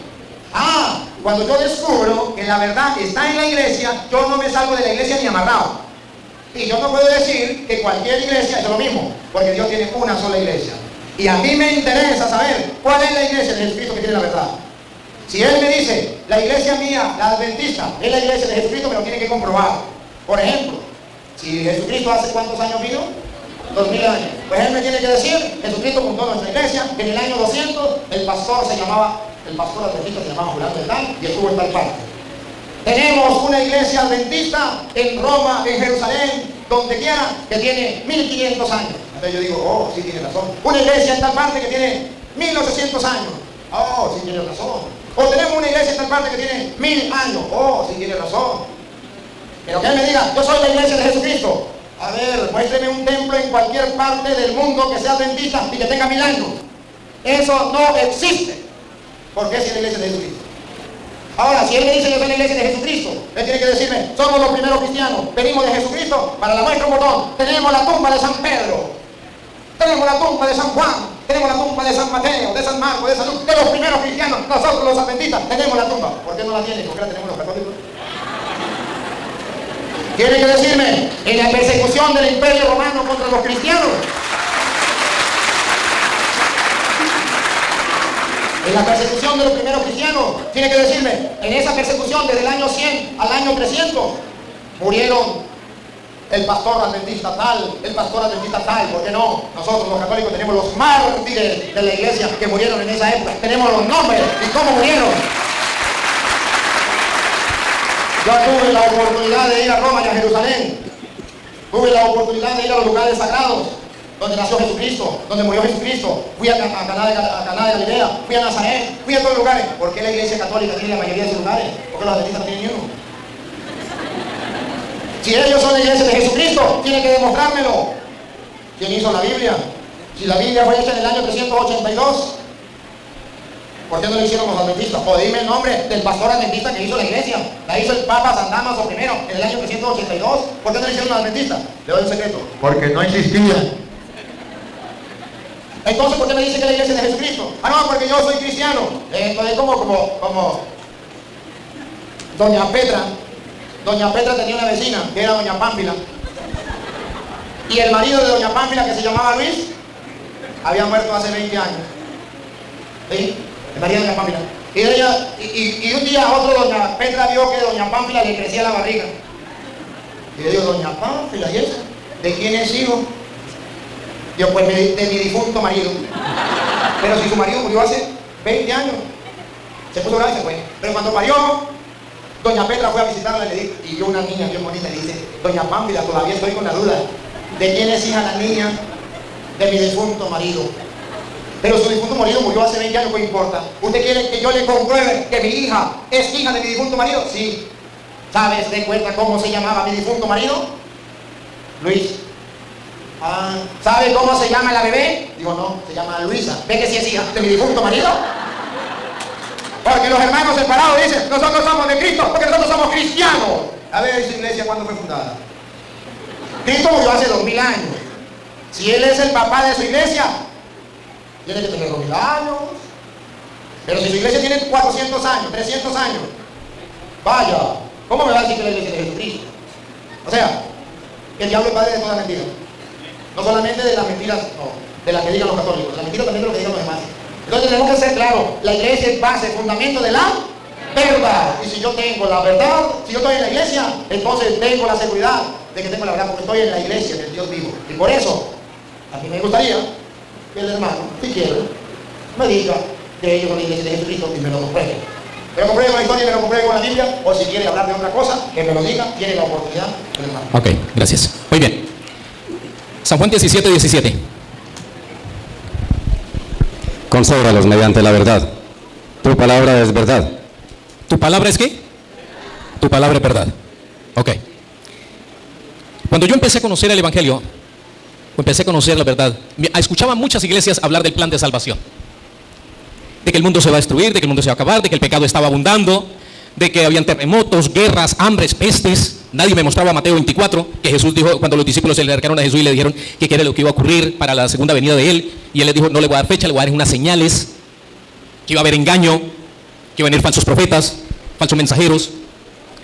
[SPEAKER 2] Cuando yo descubro que la verdad está en la iglesia, yo no me salgo de la iglesia ni amarrado. Y yo no puedo decir que cualquier iglesia es lo mismo, porque Dios tiene una sola iglesia. Y a mí me interesa saber cuál es la iglesia de Jesucristo que tiene la verdad. Si Él me dice, la iglesia mía, la adventista, es la iglesia de Jesucristo, me lo tiene que comprobar. Por ejemplo, si Jesucristo hace cuántos años vino, 2000 años. Pues Él me tiene que decir, Jesucristo fundó nuestra iglesia, que en el año 200 el pastor adventista se llamaba Fulano de Tal y estuvo en tal parte. Tenemos una iglesia adventista en Roma, en Jerusalén, donde quiera, que tiene 1500 años. Entonces yo digo, sí tiene razón. Una iglesia en tal parte que tiene 1800 años. Sí tiene razón. O tenemos una iglesia en tal parte que tiene 1000 años. Sí tiene razón. Pero que Él me diga, yo soy la iglesia de Jesucristo. A ver, muéstreme un templo en cualquier parte del mundo que sea adventista y que tenga 1000 años. Eso no existe. Porque es la iglesia de Jesucristo. Ahora, si Él me dice que soy la iglesia de Jesucristo, Él tiene que decirme, somos los primeros cristianos, venimos de Jesucristo, para la muestra un botón, tenemos la tumba de San Pedro, tenemos la tumba de San Juan, tenemos la tumba de San Mateo, de San Marcos, de San Lucas, de los primeros cristianos, nosotros los adventistas, tenemos la tumba. ¿Por qué no la tienen? ¿Por qué la tenemos los católicos? Tiene que decirme, en la persecución del Imperio Romano contra los cristianos, en la persecución de los primeros cristianos, tiene que decirme, en esa persecución desde el año 100 al año 300, murieron el pastor adventista tal, ¿por qué no? Nosotros los católicos tenemos los mártires de la iglesia que murieron en esa época, tenemos los nombres y cómo murieron. Yo tuve la oportunidad de ir a Roma y a Jerusalén, tuve la oportunidad de ir a los lugares sagrados, donde nació Jesucristo, donde murió Jesucristo. Fui a Caná de Galilea, fui a Nazaret, fui a todos los lugares. ¿Por qué la iglesia católica tiene la mayoría de sus lugares? ¿Por qué los adventistas no tienen ni uno? Si ellos son la iglesia de Jesucristo, tienen que demostrármelo. ¿Quién hizo la Biblia? Si la Biblia fue hecha en el año 382, ¿por qué no lo hicieron los adventistas? O dime el nombre del pastor adventista que hizo la iglesia. La hizo el Papa San Damaso I en el año 382. ¿Por qué no lo hicieron los adventistas? Le doy un secreto. Porque no existía. Entonces, ¿por qué me dice que es la iglesia de Jesucristo? No, porque yo soy cristiano. Entonces, como Doña Petra. Doña Petra tenía una vecina, que era Doña Pámpila. Y el marido de Doña Pámpila, que se llamaba Luis, había muerto hace 20 años. ¿Sí? El marido de Doña Pámpila. Y un día otro Doña Petra vio que Doña Pámpila le crecía la barriga. Y le dijo, Doña Pámpila, ¿y eso? ¿De quién es hijo? Yo, pues de mi difunto marido. Pero si su marido murió hace 20 años, se puso grave y se fue. Pero cuando parió, Doña Petra fue a visitarla y le dijo, y vio una niña bien bonita y le dice, Doña Pámpila, todavía estoy con la duda. ¿De quién es hija la niña? De mi difunto marido. Pero su difunto marido murió hace 20 años, ¿qué importa? ¿Usted quiere que yo le compruebe que mi hija es hija de mi difunto marido? Sí. ¿Sabes de cuenta cómo se llamaba mi difunto marido? Luis. ¿Sabe cómo se llama la bebé? Digo, no, se llama Luisa. ¿Ve que sí es hija de mi difunto marido? Porque los hermanos separados dicen, nosotros somos de Cristo, porque nosotros somos cristianos. A ver, esa iglesia, ¿cuándo fue fundada? Cristo murió hace 2000 años. Si Él es el papá de su iglesia, tiene que tener 2000 años. Pero si su iglesia tiene 400 años, 300 años, vaya, ¿cómo me va a decir que la iglesia es de Jesucristo? O sea, que el diablo es padre de todas las mentiras. No solamente de las mentiras, no, de las que digan los católicos, de las mentiras también de lo que digan los demás. Entonces tenemos que ser claros, la iglesia es base, fundamento de la verdad. Y si yo tengo la verdad, si yo estoy en la iglesia, entonces tengo la seguridad de que tengo la verdad, porque estoy en la iglesia del Dios vivo. Y por eso, a mí me gustaría que el hermano, si quiere, me diga que ellos con la iglesia de Jesucristo y me lo compruebe. Me lo compruebe con la historia y me lo compruebe con la Biblia, o si quiere hablar de otra cosa, que me lo diga, tiene la oportunidad, el hermano.
[SPEAKER 1] Ok, gracias. Muy bien. San Juan 17, 17.
[SPEAKER 4] Consóbralos mediante la verdad. Tu palabra es verdad.
[SPEAKER 1] ¿Tu palabra es qué? Tu palabra es verdad. Ok. Cuando yo empecé a conocer el Evangelio, empecé a conocer la verdad, escuchaba muchas iglesias hablar del plan de salvación. De que el mundo se va a destruir, de que el mundo se va a acabar, de que el pecado estaba abundando, de que habían terremotos, guerras, hambres, pestes. Nadie me mostraba Mateo 24, que Jesús dijo cuando los discípulos se le acercaron a Jesús y le dijeron que qué era lo que iba a ocurrir para la segunda venida de él. Y él les dijo, no le voy a dar fecha, le voy a dar unas señales, que iba a haber engaño, que iban a venir falsos profetas, falsos mensajeros.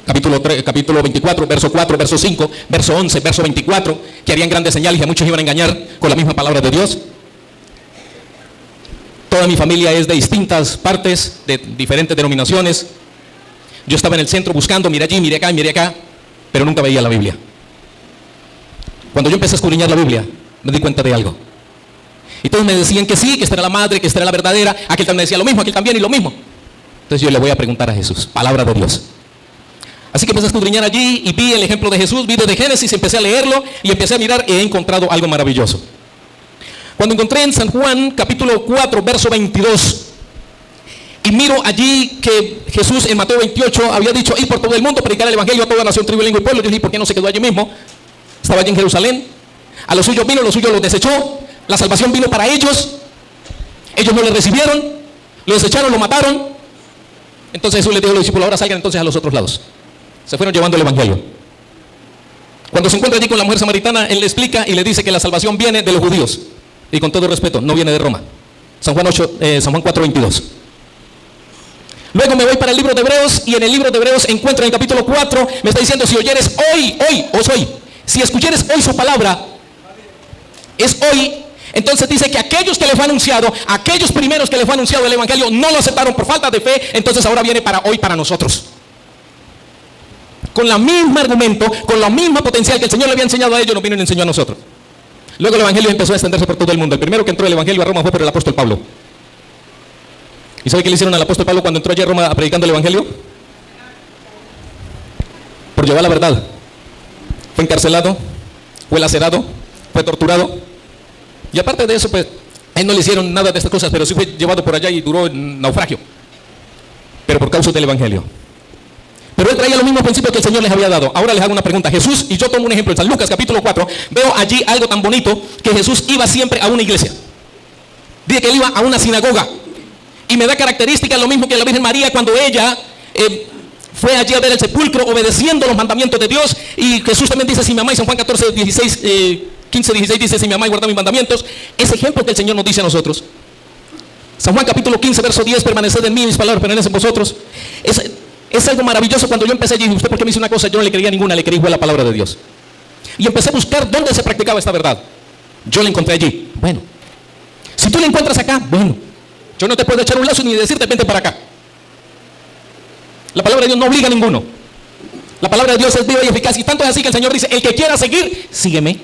[SPEAKER 1] Capítulo 24, verso 4, verso 5, verso 11, verso 24, que harían grandes señales y a muchos iban a engañar con la misma palabra de Dios. Toda mi familia es de distintas partes, de diferentes denominaciones. Yo estaba en el centro buscando, miré allí, miré acá y miré acá, pero nunca veía la Biblia. Cuando yo empecé a escudriñar la Biblia, me di cuenta de algo. Y todos me decían que sí, que esta era la madre, que esta era la verdadera. Aquel también me decía lo mismo, aquel también y lo mismo. Entonces yo le voy a preguntar a Jesús, palabra de Dios. Así que empecé a escudriñar allí y vi el ejemplo de Jesús, vi desde Génesis, empecé a leerlo y empecé a mirar y he encontrado algo maravilloso. Cuando encontré en San Juan, capítulo 4, verso 22, y miro allí que Jesús en Mateo 28 había dicho, ir por todo el mundo, predicar el evangelio a toda nación, tribu, lengua y pueblo. Yo dije, ¿por qué no se quedó allí mismo? Estaba allí en Jerusalén. A los suyos vino, los suyos los desechó. La salvación vino para ellos. Ellos no le recibieron, lo desecharon, lo mataron. Entonces Jesús les dijo a los discípulos, ahora salgan entonces a los otros lados. Se fueron llevando el evangelio. Cuando se encuentra allí con la mujer samaritana, él le explica y le dice que la salvación viene de los judíos. Y con todo respeto, no viene de Roma. San Juan 4, 22. Luego me voy para el libro de Hebreos y en el libro de Hebreos encuentro en el capítulo 4, me está diciendo, si oyeres hoy, si escuchares hoy su palabra, es hoy. Entonces dice que aquellos que les fue anunciado, aquellos primeros que les fue anunciado el evangelio, no lo aceptaron por falta de fe, entonces ahora viene para hoy, para nosotros. Con la misma argumento, con la misma potencial que el Señor le había enseñado a ellos, nos vino y nos enseñó a nosotros. Luego el evangelio empezó a extenderse por todo el mundo. El primero que entró el evangelio a Roma fue por el apóstol Pablo. ¿Y sabe qué le hicieron al apóstol Pablo cuando entró allí a Roma predicando el evangelio? Por llevar la verdad. Fue encarcelado, fue lacerado, fue torturado. Y aparte de eso, pues, a él no le hicieron nada de estas cosas, pero sí fue llevado por allá y duró en naufragio. Pero por causa del evangelio. Pero él traía los mismos principios que el Señor les había dado. Ahora les hago una pregunta. Jesús, y yo tomo un ejemplo en San Lucas capítulo 4, veo allí algo tan bonito, que Jesús iba siempre a una iglesia. Dice que él iba a una sinagoga. Y me da características lo mismo que la Virgen María cuando ella fue allí a ver el sepulcro obedeciendo los mandamientos de Dios. Y Jesús también dice, si me amáis, en Juan 14, 16, 15, 16 dice, si me amáis, guardad mis mandamientos. Ese ejemplo que el Señor nos dice a nosotros. San Juan capítulo 15, verso 10, permaneced en mí, mis palabras permanecen en vosotros. Es algo maravilloso. Cuando yo empecé allí, ¿usted por qué me hizo una cosa? Yo no le creía ninguna, le creí fue la palabra de Dios. Y empecé a buscar dónde se practicaba esta verdad. Yo la encontré allí. Bueno, si tú la encuentras acá, bueno, yo no te puedo echar un lazo ni decirte vente para acá. La palabra de Dios no obliga a ninguno. La palabra de Dios es viva y eficaz. Y tanto es así que el Señor dice, el que quiera seguir, sígueme.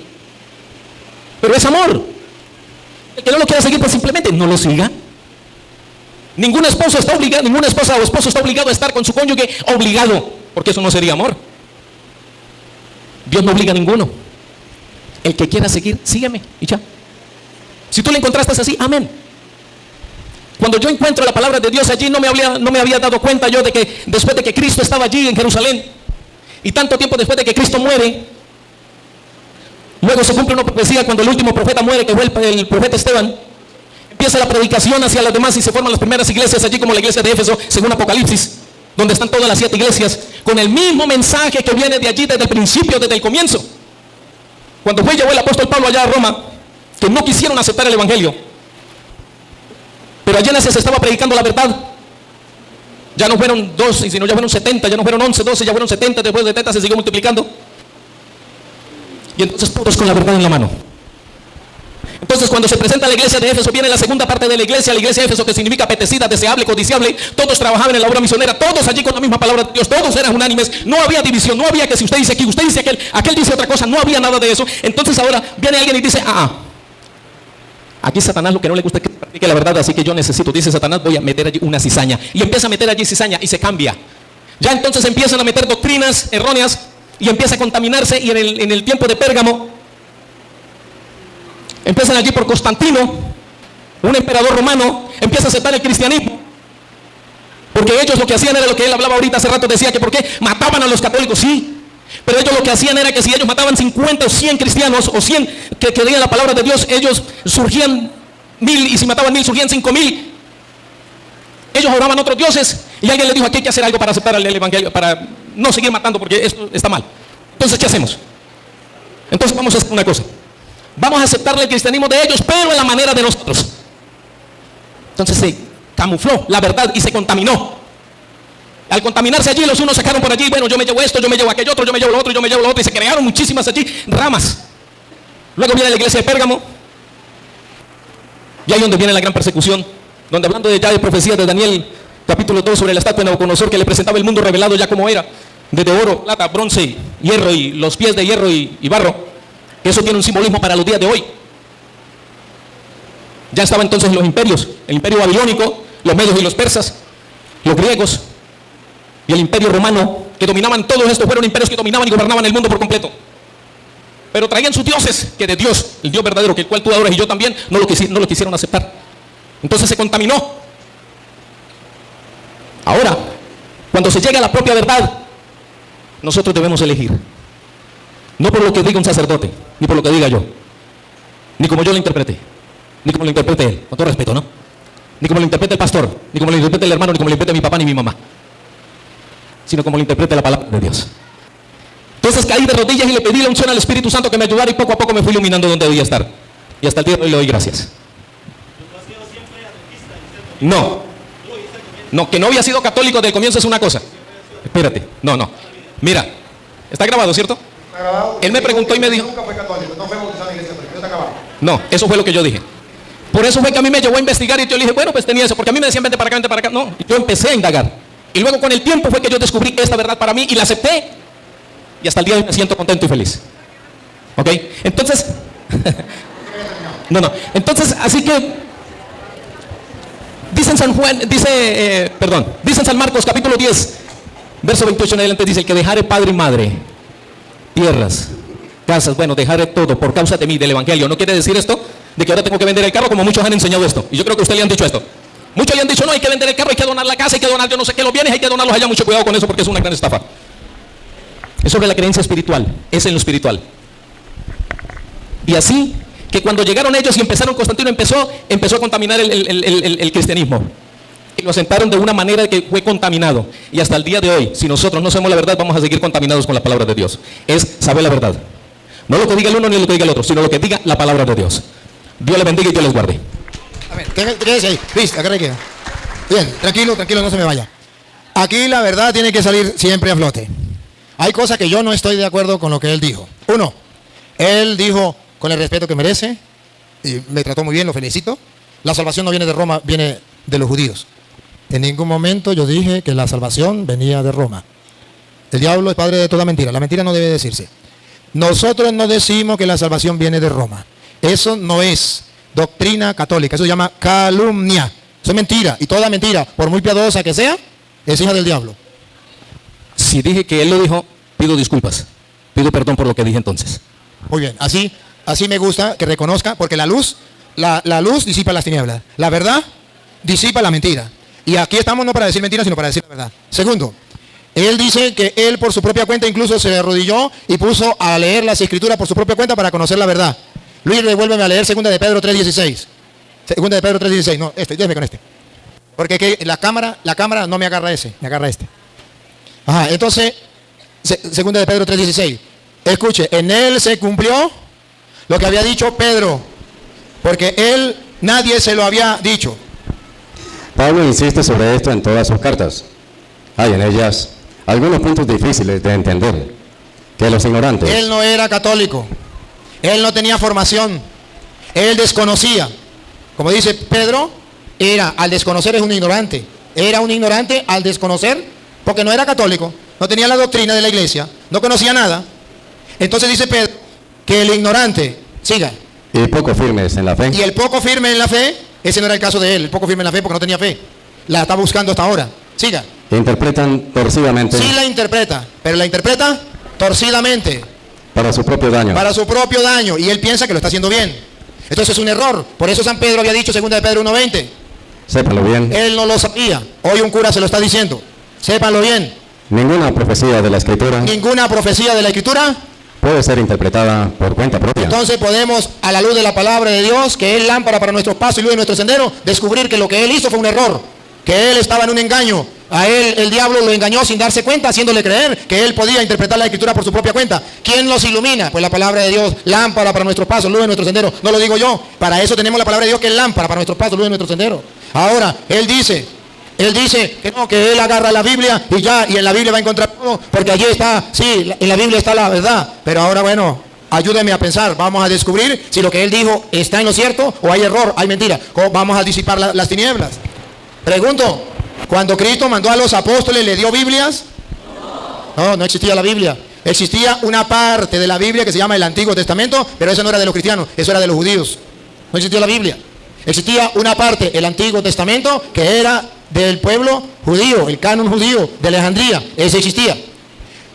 [SPEAKER 1] Pero es amor. El que no lo quiera seguir, pues simplemente no lo siga. Ningún esposo está obligado, ninguna esposa o esposo está obligado a estar con su cónyuge obligado, porque eso no sería amor. Dios no obliga a ninguno. El que quiera seguir, sígueme y ya. Si tú le encontraste así, amén. Cuando yo encuentro la palabra de Dios allí, no me había dado cuenta yo de que después de que Cristo estaba allí en Jerusalén, y tanto tiempo después de que Cristo muere, luego se cumple una profecía cuando el último profeta muere, que fue el profeta Esteban. Empieza la predicación hacia las demás y se forman las primeras iglesias allí, como la iglesia de Éfeso, según Apocalipsis, donde están todas las 7 iglesias, con el mismo mensaje que viene de allí desde el principio, desde el comienzo. Cuando llevó el apóstol Pablo allá a Roma, que no quisieron aceptar el evangelio, pero Pero allí en Asia se estaba predicando la verdad. Ya no fueron 12, sino ya fueron 70, ya no fueron 11, 12, ya fueron 70, después de 70 se siguió multiplicando. Y entonces todos con la verdad en la mano. Entonces cuando se presenta la iglesia de Éfeso, viene la segunda parte de la iglesia de Éfeso, que significa apetecida, deseable, codiciable. Todos trabajaban en la obra misionera, todos allí con la misma palabra de Dios, todos eran unánimes, no había división, no había que si usted dice aquí, usted dice aquel dice otra cosa, no había nada de eso. Entonces ahora viene alguien y dice, aquí Satanás lo que no le gusta es que practique la verdad, así que yo necesito, dice Satanás, voy a meter allí una cizaña. Y empieza a meter allí cizaña y se cambia. Ya entonces empiezan a meter doctrinas erróneas y empieza a contaminarse. Y en el tiempo de Pérgamo, empiezan allí por Constantino, un emperador romano, empieza a aceptar el cristianismo. Porque ellos lo que hacían era lo que él hablaba ahorita hace rato, decía que por qué mataban a los católicos, sí. Pero ellos lo que hacían era que si ellos mataban 50 o 100 cristianos o 100 que creían la palabra de Dios, ellos surgían 1000, y si mataban 1000 surgían 5000. Ellos oraban a otros dioses y alguien le dijo, aquí hay que hacer algo para aceptar el evangelio, para no seguir matando porque esto está mal. Entonces, ¿qué hacemos? Entonces vamos a hacer una cosa. Vamos a aceptar el cristianismo de ellos, pero en la manera de nosotros. Entonces se camufló la verdad y se contaminó. Al contaminarse allí, los unos sacaron por allí, bueno, yo me llevo esto, yo me llevo aquello otro, yo me llevo lo otro, yo me llevo lo otro, y se crearon muchísimas allí ramas. Luego viene la iglesia de Pérgamo, y ahí donde viene la gran persecución, donde hablando ya de profecías de Daniel, capítulo 2, sobre la estatua de Nabucodonosor, que le presentaba el mundo revelado ya como era, desde oro, plata, bronce, hierro, y los pies de hierro y barro, que eso tiene un simbolismo para los días de hoy. Ya estaban entonces los imperios, el imperio babilónico, los medios y los persas, los griegos, y el imperio romano, que dominaban todos estos, fueron imperios que dominaban y gobernaban el mundo por completo. Pero traían sus dioses, que de Dios, el Dios verdadero, que el cual tú adoras y yo también, no lo quisieron aceptar. Entonces se contaminó. Ahora, cuando se llega a la propia verdad, nosotros debemos elegir. No por lo que diga un sacerdote, ni por lo que diga yo, ni como yo lo interprete, ni como lo interprete él, con todo respeto, ¿no? Ni como lo interprete el pastor, ni como lo interprete el hermano, ni como lo interprete mi papá ni mi mamá, sino como lo interprete la palabra de Dios. Entonces caí de rodillas y le pedí la unción al Espíritu Santo que me ayudara, y poco a poco me fui iluminando donde debía estar. Y hasta el día de hoy le doy gracias. No, que no había sido católico desde el comienzo es una cosa. Espérate, no. Mira, está grabado, ¿cierto?
[SPEAKER 2] Está grabado.
[SPEAKER 1] Él me preguntó y me dijo,
[SPEAKER 2] nunca fue católico, no fue bautizado en la iglesia, pero está grabado.
[SPEAKER 1] no, eso fue lo que yo dije. Por eso fue que a mí me llevó a investigar, y yo le dije, bueno, pues tenía eso, porque a mí me decían, vente para acá, vente para acá. No, yo empecé a indagar. Y luego con el tiempo fue que yo descubrí esta verdad para mí y la acepté. Y hasta el día de hoy me siento contento y feliz. ¿Ok? Entonces, entonces, así que, dice en San Marcos capítulo 10, verso 28 en adelante, dice, el que dejare padre y madre, tierras, casas, bueno, dejaré todo por causa de mí, del evangelio. ¿No quiere decir esto? De que ahora tengo que vender el carro, como muchos han enseñado esto. Y yo creo que a usted le han dicho esto. Muchos le han dicho, no, hay que vender el carro, hay que donar la casa, hay que donar yo no sé qué, los bienes, hay que donarlos allá. Mucho cuidado con eso porque es una gran estafa. Es sobre la creencia espiritual, es en lo espiritual. Y así que cuando llegaron ellos y empezaron, Constantino empezó a contaminar el cristianismo. Y lo asentaron de una manera que fue contaminado. Y hasta el día de hoy, si nosotros no sabemos la verdad, vamos a seguir contaminados con la palabra de Dios. Es saber la verdad. No lo que diga el uno ni lo que diga el otro, sino lo que diga la palabra de Dios. Dios les bendiga y Dios les guarde.
[SPEAKER 2] Amén. Quédese ahí. Luis, acá queda. Bien, tranquilo, no se me vaya. Aquí la verdad tiene que salir siempre a flote. Hay cosas que yo no estoy de acuerdo con lo que él dijo. Uno, él dijo con el respeto que merece, y me trató muy bien, lo felicito. La salvación no viene de Roma, viene de los judíos. En ningún momento yo dije que la salvación venía de Roma. El diablo es padre de toda mentira. La mentira no debe decirse. Nosotros no decimos que la salvación viene de Roma. Eso no es doctrina católica. Eso se llama calumnia. Eso es mentira. Y toda mentira, por muy piadosa que sea, es hija del diablo.
[SPEAKER 1] Si dije que él lo dijo, pido disculpas. Pido perdón por lo que dije entonces.
[SPEAKER 2] Muy bien. Así me gusta que reconozca, porque la luz disipa las tinieblas. La verdad disipa la mentira. Y aquí estamos no para decir mentiras, sino para decir la verdad. Segundo, él dice que él por su propia cuenta incluso se arrodilló y puso a leer las escrituras por su propia cuenta para conocer la verdad. Luis, devuélveme a leer 2 de Pedro 3:16. 2 de Pedro 3:16. No, déjeme con este. Porque que la cámara no me agarra ese, me agarra este. Ajá, entonces, 2 de Pedro 3:16. Escuche, en él se cumplió lo que había dicho Pedro, porque nadie se lo había dicho.
[SPEAKER 4] Pablo insiste sobre esto en todas sus cartas. Hay en ellas algunos puntos difíciles de entender, que los ignorantes...
[SPEAKER 2] Él no era católico, él no tenía formación, él desconocía. Como dice Pedro, al desconocer es un ignorante. Era un ignorante al desconocer, porque no era católico, no tenía la doctrina de la iglesia, no conocía nada. Entonces dice Pedro que el ignorante, siga.
[SPEAKER 4] Y poco firmes en la fe.
[SPEAKER 2] Y el poco firme en la fe, ese no era el caso de él, el poco firme en la fe porque no tenía fe. La está buscando hasta ahora. Siga.
[SPEAKER 4] Interpretan torcidamente.
[SPEAKER 2] Sí la interpreta, pero la interpreta torcidamente.
[SPEAKER 4] Para su propio daño.
[SPEAKER 2] Para su propio daño. Y él piensa que lo está haciendo bien. Entonces es un error. Por eso San Pedro había dicho, 2 de Pedro 1:20.
[SPEAKER 4] Sépanlo bien.
[SPEAKER 2] Él no lo sabía. Hoy un cura se lo está diciendo. Sépanlo bien.
[SPEAKER 4] Ninguna profecía de la Escritura.
[SPEAKER 2] Ninguna profecía de la Escritura
[SPEAKER 4] puede ser interpretada por cuenta propia.
[SPEAKER 2] Entonces podemos, a la luz de la palabra de Dios, que es lámpara para nuestros pasos y luz de nuestro sendero, descubrir que lo que él hizo fue un error. Que él estaba en un engaño. A él el diablo lo engañó sin darse cuenta, haciéndole creer que él podía interpretar la Escritura por su propia cuenta. ¿Quién los ilumina? Pues la palabra de Dios, lámpara para nuestros pasos, luz de nuestro sendero. No lo digo yo, para eso tenemos la palabra de Dios que es lámpara para nuestros pasos, luz de nuestro sendero. Ahora, él dice que no, que él agarra la Biblia y ya, y en la Biblia va a encontrar todo, porque allí está, sí, en la Biblia está la verdad. Pero ahora, bueno, ayúdeme a pensar, vamos a descubrir si lo que él dijo está en lo cierto o hay error, hay mentira. Vamos a disipar las tinieblas. Pregunto, cuando Cristo mandó a los apóstoles, ¿le dio Biblias? No, no existía la Biblia. Existía una parte de la Biblia que se llama el Antiguo Testamento, pero eso no era de los cristianos, eso era de los judíos. No existía la Biblia. Existía una parte, el Antiguo Testamento, que era del pueblo judío, el canon judío de Alejandría. Ese existía.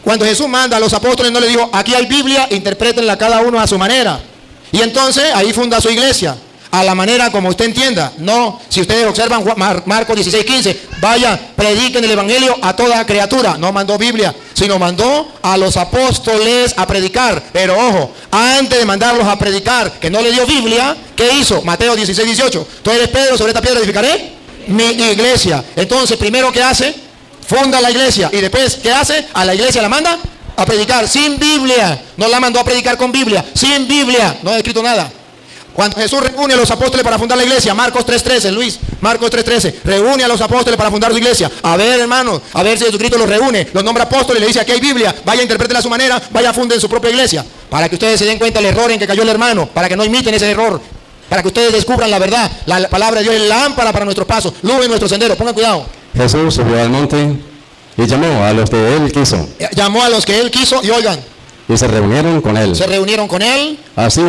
[SPEAKER 2] Cuando Jesús manda a los apóstoles, no le dijo, aquí hay Biblia, interprétenla cada uno a su manera. Y entonces ahí funda su iglesia, a la manera como usted entienda. No, si ustedes observan Marcos 16:15, vaya, prediquen el evangelio a toda criatura. No mandó Biblia, sino mandó a los apóstoles a predicar. Pero ojo, antes de mandarlos a predicar, que no le dio Biblia, ¿qué hizo? Mateo 16:18, tú eres Pedro, sobre esta piedra edificaré mi iglesia. Entonces, primero, ¿qué hace? Funda la iglesia. Y después, ¿qué hace? A la iglesia la manda a predicar sin Biblia. No la mandó a predicar con Biblia, sin Biblia. No ha escrito nada. Cuando Jesús reúne a los apóstoles para fundar la iglesia, Marcos 3:13, Luis, Marcos 3:13, reúne a los apóstoles para fundar su iglesia. A ver, hermanos, a ver si Jesucristo los reúne, los nombra apóstoles, le dice, aquí hay Biblia, vaya, interpreten a su manera, vaya, funden su propia iglesia. Para que ustedes se den cuenta del error en que cayó el hermano, para que no imiten ese error, para que ustedes descubran la verdad. La palabra de Dios es lámpara para nuestros pasos, luz en nuestro sendero. Pongan cuidado.
[SPEAKER 4] Jesús subió al monte y llamó a los que él quiso.
[SPEAKER 2] Llamó a los que él quiso y oigan.
[SPEAKER 4] Y se reunieron con él.
[SPEAKER 2] Se reunieron con él.
[SPEAKER 4] Así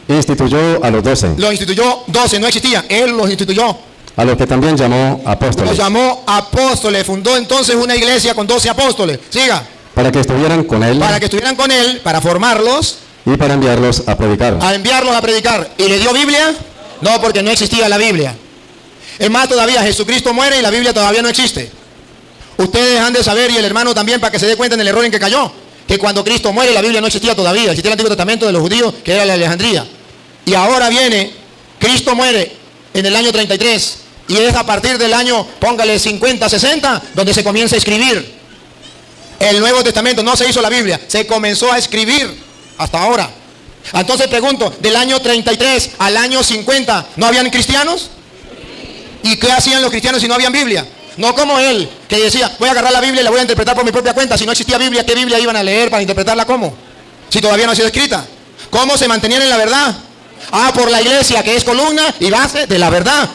[SPEAKER 4] instituyó a los 12.
[SPEAKER 2] Los instituyó 12, no existían. Él los instituyó.
[SPEAKER 4] A los que también llamó apóstoles.
[SPEAKER 2] Los llamó apóstoles. Fundó entonces una iglesia con 12 apóstoles. Siga.
[SPEAKER 4] Para que estuvieran con él.
[SPEAKER 2] Para que estuvieran con él, para formarlos.
[SPEAKER 4] Y para enviarlos a predicar.
[SPEAKER 2] A enviarlos a predicar. ¿Y le dio Biblia? No, porque no existía la Biblia. Es más, todavía Jesucristo muere y la Biblia todavía no existe. Ustedes han de saber, y el hermano también, para que se dé cuenta en el error en que cayó, que cuando Cristo muere la Biblia no existía todavía. Existía el Antiguo Testamento de los judíos, que era la Alejandría. Y ahora viene, Cristo muere en el año 33. Y es a partir del año, póngale 50, 60, donde se comienza a escribir. El Nuevo Testamento, no se hizo la Biblia, se comenzó a escribir hasta ahora. Entonces pregunto, del año 33 al año 50, ¿no habían cristianos? ¿Y qué hacían los cristianos si no habían Biblia? No como él, que decía, voy a agarrar la Biblia y la voy a interpretar por mi propia cuenta. Si no existía Biblia, ¿qué Biblia iban a leer para interpretarla cómo? Si todavía no ha sido escrita. ¿Cómo se mantenían en la verdad? Por la iglesia, que es columna y base de la verdad.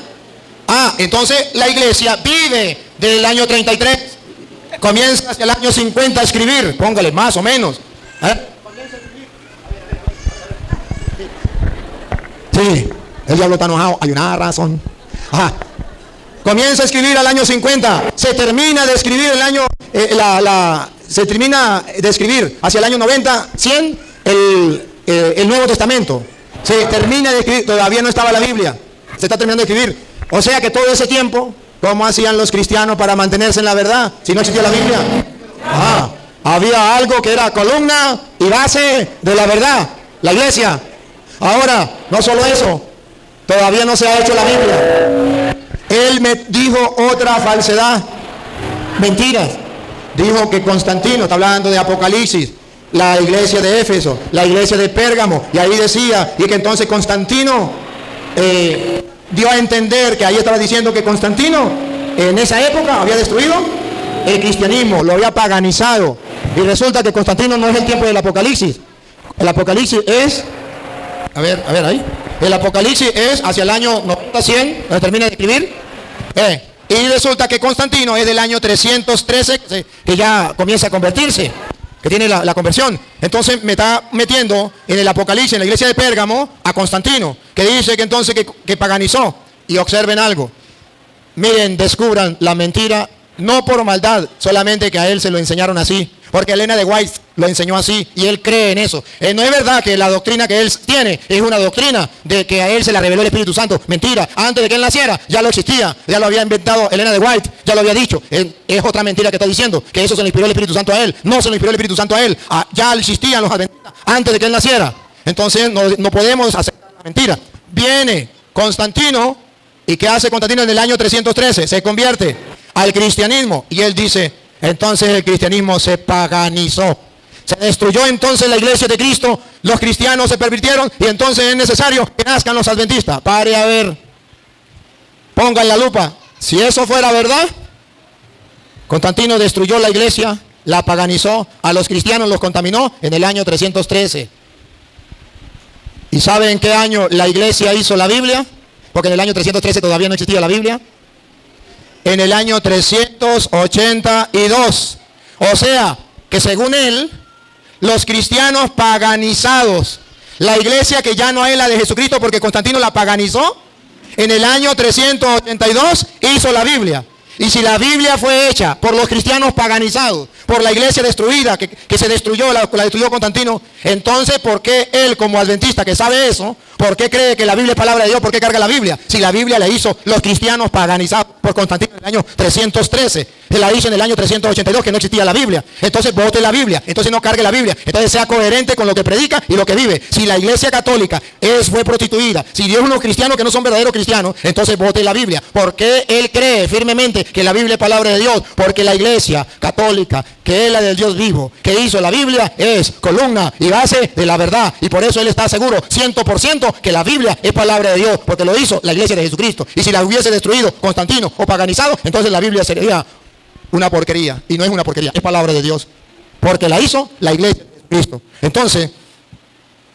[SPEAKER 2] Entonces la iglesia vive desde el año 33, comienza hacia el año 50 a escribir, póngale más o menos. Sí, el diablo está enojado, hay una razón. Comienza a escribir al año 50, se termina de escribir el año, se termina de escribir hacia el año 90, 100, el Nuevo Testamento. Se termina de escribir, todavía no estaba la Biblia, se está terminando de escribir. O sea que todo ese tiempo, ¿cómo hacían los cristianos para mantenerse en la verdad si no existía la Biblia? Había algo que era columna y base de la verdad, la iglesia. Ahora, no solo eso, todavía no se ha hecho la Biblia. Él me dijo otra falsedad, mentiras. Dijo que Constantino, está hablando de Apocalipsis, la iglesia de Éfeso, la iglesia de Pérgamo, y ahí decía, y que entonces Constantino dio a entender que ahí estaba diciendo que Constantino en esa época había destruido el cristianismo, lo había paganizado. Y resulta que Constantino no es el tiempo del Apocalipsis. El Apocalipsis es, a ver ahí. El Apocalipsis es hacia el año 90-100, donde termina de escribir. Y resulta que Constantino es del año 313, que ya comienza a convertirse, que tiene la conversión. Entonces me está metiendo en el Apocalipsis, en la iglesia de Pérgamo, a Constantino, que dice que entonces que paganizó. Y observen algo. Miren, descubran la mentira, no por maldad, solamente que a él se lo enseñaron así. Porque Elena de White lo enseñó así y él cree en eso. No es verdad que la doctrina que él tiene es una doctrina de que a él se la reveló el Espíritu Santo. Mentira, antes de que él naciera ya lo existía, ya lo había inventado Elena de White, ya lo había dicho. Es otra mentira que está diciendo, que eso se le inspiró el Espíritu Santo a él. No se le inspiró el Espíritu Santo a él, ya existían los adventistas antes de que él naciera. Entonces no podemos aceptar la mentira. Viene Constantino, ¿y qué hace Constantino en el año 313? Se convierte al cristianismo y él dice, entonces el cristianismo se paganizó. Se destruyó entonces la iglesia de Cristo, los cristianos se pervirtieron y entonces es necesario que nazcan los adventistas. Pare a ver, pongan la lupa. Si eso fuera verdad, Constantino destruyó la iglesia, la paganizó, a los cristianos los contaminó en el año 313. ¿Y saben en qué año la iglesia hizo la Biblia? Porque en el año 313 todavía no existía la Biblia. En el año 382. O sea, que según él, los cristianos paganizados, la iglesia que ya no es la de Jesucristo porque Constantino la paganizó, en el año 382 hizo la Biblia. Y si la Biblia fue hecha por los cristianos paganizados, por la iglesia destruida, que se destruyó, la destruyó Constantino, entonces ¿por qué él como adventista que sabe eso, por qué cree que la Biblia es palabra de Dios, por qué carga la Biblia? Si la Biblia la hizo los cristianos paganizados por Constantino en el año 313, se la hizo en el año 382 que no existía la Biblia. Entonces vote la Biblia, entonces no cargue la Biblia, entonces sea coherente con lo que predica y lo que vive. Si la iglesia católica fue prostituida, si Dios es unos cristianos que no son verdaderos cristianos, entonces vote la Biblia. ¿Por qué él cree firmemente que la Biblia es palabra de Dios? Porque la iglesia católica, que es la del Dios vivo, que hizo la Biblia, es columna y base de la verdad. Y por eso él está seguro 100% que la Biblia es palabra de Dios, porque lo hizo la iglesia de Jesucristo. Y si la hubiese destruido Constantino o paganizado, entonces la Biblia sería una porquería. Y no es una porquería, es palabra de Dios, porque la hizo la iglesia de Jesucristo. Entonces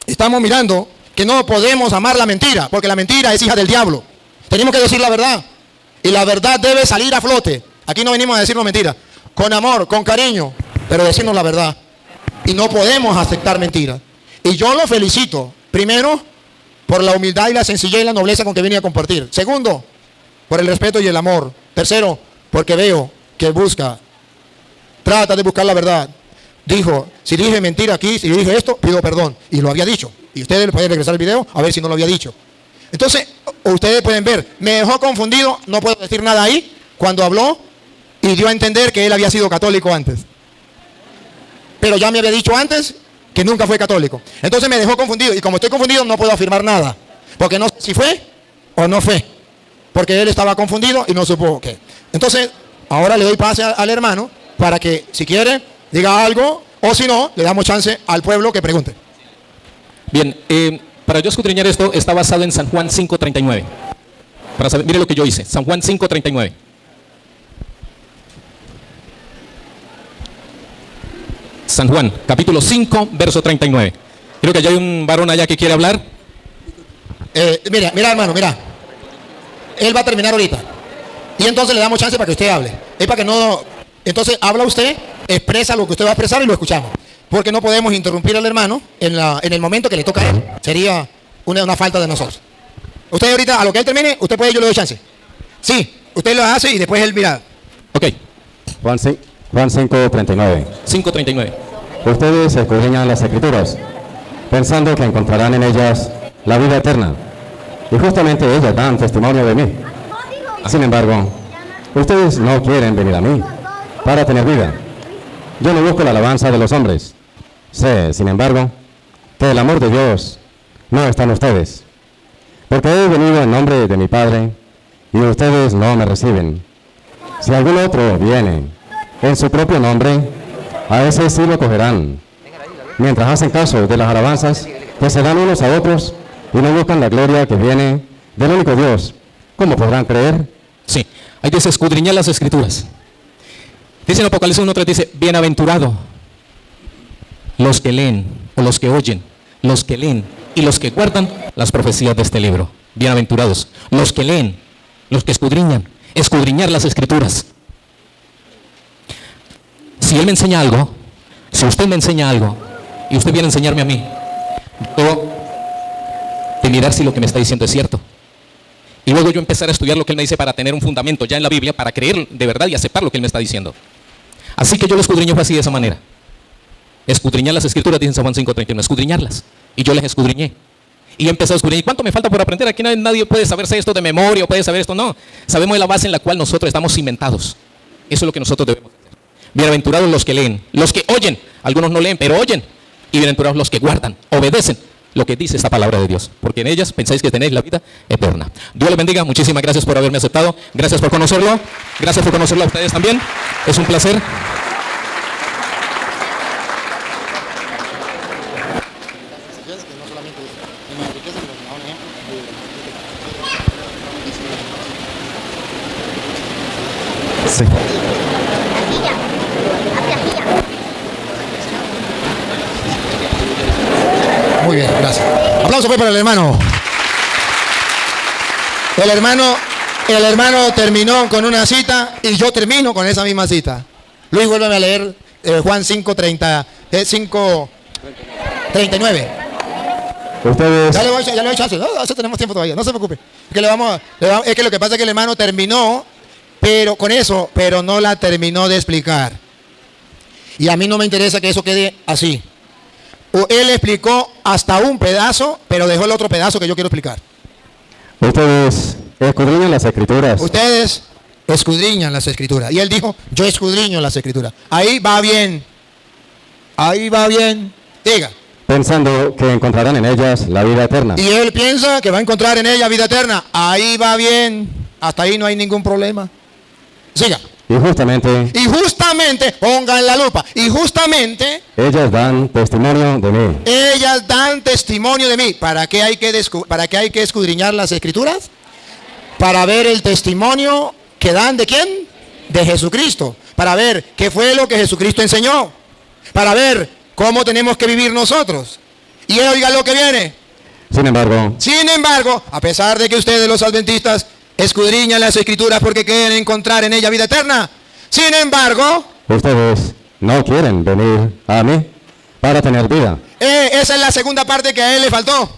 [SPEAKER 2] estamos mirando que no podemos amar la mentira, porque la mentira es hija del diablo. Tenemos que decir la verdad, y la verdad debe salir a flote. Aquí no venimos a decirnos mentiras, con amor, con cariño, pero decirnos la verdad. Y no podemos aceptar mentiras. Y yo lo felicito, primero, por la humildad y la sencillez y la nobleza con que venía a compartir. Segundo, por el respeto y el amor. Tercero, porque veo que trata de buscar la verdad. Dijo, si dije mentira aquí, si dije esto, pido perdón. Y lo había dicho. Y ustedes pueden regresar el video a ver si no lo había dicho. Entonces, ustedes pueden ver, me dejó confundido, no puedo decir nada ahí, cuando habló y dio a entender que él había sido católico antes. Pero ya me había dicho antes que nunca fue católico. Entonces me dejó confundido, y como estoy confundido no puedo afirmar nada, porque no sé si fue o no fue, porque él estaba confundido y no supo qué. Entonces, ahora le doy pase al hermano para que, si quiere, diga algo, o si no, le damos chance al pueblo que pregunte.
[SPEAKER 1] Bien, para yo escudriñar esto, está basado en San Juan 5:39. Para saber, mire lo que yo hice, San Juan 5:39. San Juan, capítulo 5, verso 39. Creo que ya hay un varón allá que quiere hablar.
[SPEAKER 2] Mira, hermano, mira. Él va a terminar ahorita. Y entonces le damos chance para que usted hable. Es para que no... Entonces habla usted, expresa lo que usted va a expresar y lo escuchamos. Porque no podemos interrumpir al hermano en el momento que le toca a él. Sería una falta de nosotros. Usted ahorita, a lo que él termine, usted puede, yo le doy chance. Sí, usted lo hace y después él mira.
[SPEAKER 1] Ok.
[SPEAKER 4] Juan 5:39.
[SPEAKER 1] 5:39.
[SPEAKER 4] Ustedes escudriñan las escrituras, pensando que encontrarán en ellas la vida eterna. Y justamente ellas dan testimonio de mí. Sin embargo, ustedes no quieren venir a mí para tener vida. Yo no busco la alabanza de los hombres. Sé, sin embargo, que el amor de Dios no está en ustedes. Porque he venido en nombre de mi Padre y ustedes no me reciben. Si algún otro viene en su propio nombre, a ese sí lo cogerán. Mientras hacen caso de las alabanzas que se dan unos a otros y no buscan la gloria que viene del único Dios, ¿cómo podrán creer?
[SPEAKER 1] Sí. Ahí dice escudriñar las escrituras. Dice en Apocalipsis 1:3, dice, bienaventurado los que leen, o los que oyen, los que leen y los que guardan las profecías de este libro. Bienaventurados los que leen, los que escudriñan, escudriñar las escrituras. Si él me enseña algo, si usted me enseña algo, y usted viene a enseñarme a mí, yo de mirar si lo que me está diciendo es cierto. Y luego yo empezar a estudiar lo que él me dice para tener un fundamento ya en la Biblia, para creer de verdad y aceptar lo que él me está diciendo. Así que yo lo escudriño fue así, de esa manera. Escudriñar las escrituras, dice en San Juan 5:31, escudriñarlas. Y yo les escudriñé. Y empecé a escudriñar. ¿Cuánto me falta por aprender? Aquí nadie puede saberse esto de memoria, o puede saber esto. No. Sabemos de la base en la cual nosotros estamos cimentados. Eso es lo que nosotros debemos hacer. Bienaventurados los que leen, los que oyen. Algunos no leen, pero oyen. Y bienaventurados los que guardan, obedecen lo que dice esta palabra de Dios, porque en ellas pensáis que tenéis la vida eterna. Dios les bendiga, muchísimas gracias por haberme aceptado, gracias por conocerlo, gracias por conocerlo a ustedes también, es un placer.
[SPEAKER 4] Sí.
[SPEAKER 2] Muy bien, gracias. Aplauso pues para el hermano. El hermano terminó con una cita y yo termino con esa misma cita. Luis, vuélveme a leer Juan 5:39.
[SPEAKER 4] Ustedes,
[SPEAKER 2] Ya le voy a echar. No, eso tenemos tiempo todavía, no se preocupe. Es que lo que pasa es que el hermano terminó, pero no la terminó de explicar. Y a mí no me interesa que eso quede así. Él explicó hasta un pedazo, pero dejó el otro pedazo que yo quiero explicar.
[SPEAKER 4] ustedes escudriñan las escrituras.
[SPEAKER 2] Ustedes escudriñan las escrituras. Y él dijo, yo escudriño las escrituras. Ahí va bien. Ahí va bien. Diga.
[SPEAKER 4] Pensando que encontrarán en ellas la vida eterna.
[SPEAKER 2] Y él piensa que va a encontrar en ella vida eterna. Ahí va bien. Hasta ahí no hay ningún problema. Siga.
[SPEAKER 4] Y justamente,
[SPEAKER 2] pongan la lupa. Y justamente,
[SPEAKER 4] ellas dan testimonio de mí.
[SPEAKER 2] ellas dan testimonio de mí. ¿Para qué hay que escudriñar las escrituras? Para ver el testimonio que dan ¿de quién? De Jesucristo. Para ver qué fue lo que Jesucristo enseñó. Para ver cómo tenemos que vivir nosotros. Y oiga lo que viene.
[SPEAKER 4] Sin embargo,
[SPEAKER 2] A pesar de que ustedes los adventistas escudriñan las escrituras porque quieren encontrar en ella vida eterna, sin embargo,
[SPEAKER 4] ustedes no quieren venir a mí para tener vida.
[SPEAKER 2] esa es la segunda parte que a él le faltó.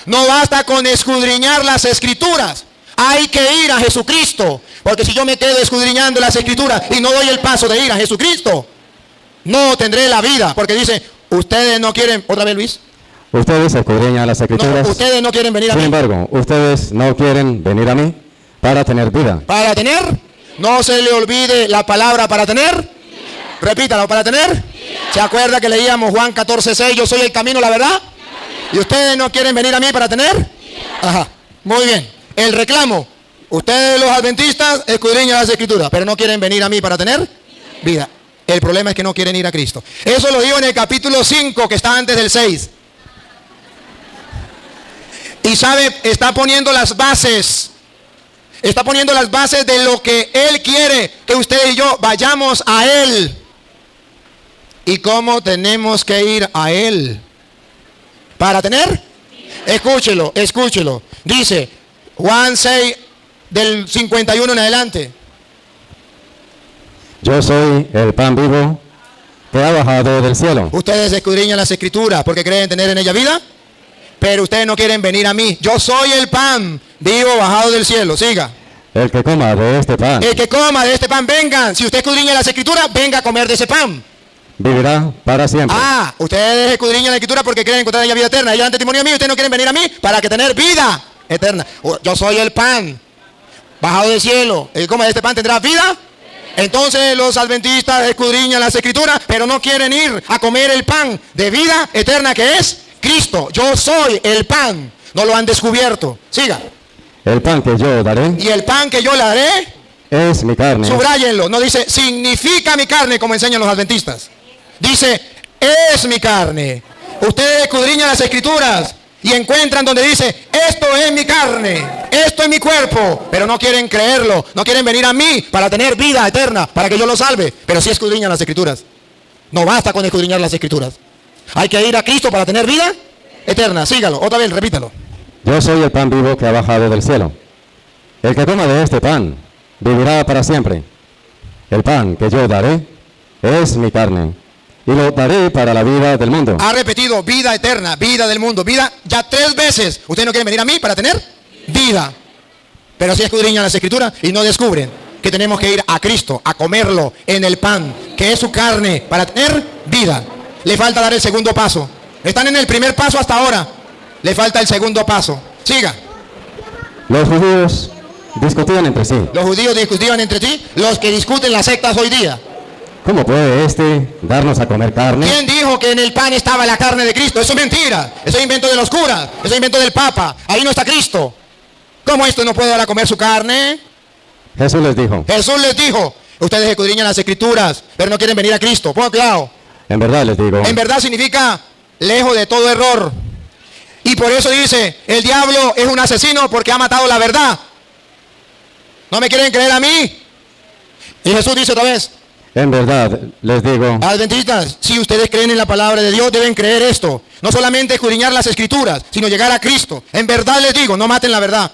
[SPEAKER 2] No basta con escudriñar las escrituras. Hay que ir a Jesucristo. Porque si yo me quedo escudriñando las escrituras y no doy el paso de ir a Jesucristo, no tendré la vida. Porque dice, ustedes no quieren, otra vez Luis.
[SPEAKER 4] Ustedes escudriñan las escrituras.
[SPEAKER 2] No, ustedes no quieren venir a
[SPEAKER 4] Sin
[SPEAKER 2] mí.
[SPEAKER 4] embargo, ustedes no quieren venir a mí para tener vida.
[SPEAKER 2] Para tener, no se le olvide la palabra para tener. Repítalo, para tener. ¿Se acuerda que leíamos Juan 14:6? Yo soy el camino, la verdad. ¿Y ustedes no quieren venir a mí para tener? Ajá, muy bien. El reclamo. Ustedes los adventistas escudriñan las escrituras, pero no quieren venir a mí para tener vida. El problema es que no quieren ir a Cristo. Eso lo digo en el capítulo 5, que está antes del 6. Y sabe, está poniendo las bases de lo que Él quiere que usted y yo vayamos a Él. ¿Y cómo tenemos que ir a Él? ¿Para tener? Escúchelo. Dice Juan 6 del 51 en adelante.
[SPEAKER 4] Yo soy el pan vivo que ha bajado del cielo.
[SPEAKER 2] Ustedes escudriñan las escrituras porque creen tener en ella vida, pero ustedes no quieren venir a mí. Yo soy el pan vivo bajado del cielo. Siga.
[SPEAKER 4] El que coma de este pan.
[SPEAKER 2] El que coma de este pan, vengan. Si usted escudriña las escrituras, venga a comer de ese pan.
[SPEAKER 4] Vivirá para siempre.
[SPEAKER 2] Ustedes escudriñan la escritura porque creen encontrar en ella vida eterna. Ellos dan testimonio a mí, ustedes no quieren venir a mí para que tener vida eterna. Yo soy el pan bajado del cielo. El que coma de este pan tendrá vida. Entonces los adventistas escudriñan las escrituras, pero no quieren ir a comer el pan de vida eterna que es Cristo. Yo soy el pan. No lo han descubierto. Siga.
[SPEAKER 4] El pan que yo daré.
[SPEAKER 2] Y el pan que yo le daré
[SPEAKER 4] es mi carne.
[SPEAKER 2] Subráyenlo. No dice significa mi carne como enseñan los adventistas. Dice es mi carne. Ustedes escudriñan las escrituras y encuentran donde dice esto es mi carne. esto es mi cuerpo, pero no quieren creerlo, no quieren venir a mí para tener vida eterna, para que yo los salve. Pero sí escudriñan las Escrituras. No basta con escudriñar las Escrituras. Hay que ir a Cristo para tener vida eterna. Sígalo, otra vez, repítalo.
[SPEAKER 4] Yo soy el pan vivo que ha bajado del cielo. El que coma de este pan vivirá para siempre. El pan que yo daré es mi carne, y lo daré para la vida del mundo.
[SPEAKER 2] Ha repetido vida eterna, vida del mundo, vida ya 3 veces. Ustedes no quieren venir a mí para tener vida. Pero sí escudriñan las Escrituras y no descubren que tenemos que ir a Cristo, a comerlo en el pan, que es su carne, para tener vida. Le falta dar el segundo paso. Están en el primer paso hasta ahora. Le falta el segundo paso. Siga.
[SPEAKER 4] Los judíos discutían entre sí.
[SPEAKER 2] Los judíos discutían entre sí, los que discuten las sectas hoy día.
[SPEAKER 4] ¿Cómo puede este darnos a comer carne?
[SPEAKER 2] ¿Quién dijo que en el pan estaba la carne de Cristo? Eso es mentira. Eso es invento de los curas. Eso es invento del Papa. Ahí no está Cristo. ¿Cómo esto no puede dar a comer su carne?
[SPEAKER 4] Jesús les dijo,
[SPEAKER 2] Jesús les dijo, ustedes escudriñan las Escrituras, pero no quieren venir a Cristo. Pongan cuidado.
[SPEAKER 4] en verdad les digo,
[SPEAKER 2] En verdad significa lejos de todo error. Y por eso dice, el diablo es un asesino porque ha matado la verdad. ¿No me quieren creer a mí? Y Jesús dice otra vez,
[SPEAKER 4] en verdad les digo,
[SPEAKER 2] adventistas, si ustedes creen en la palabra de Dios, deben creer esto. No solamente escudriñar las Escrituras, sino llegar a Cristo. En verdad les digo, no maten la verdad.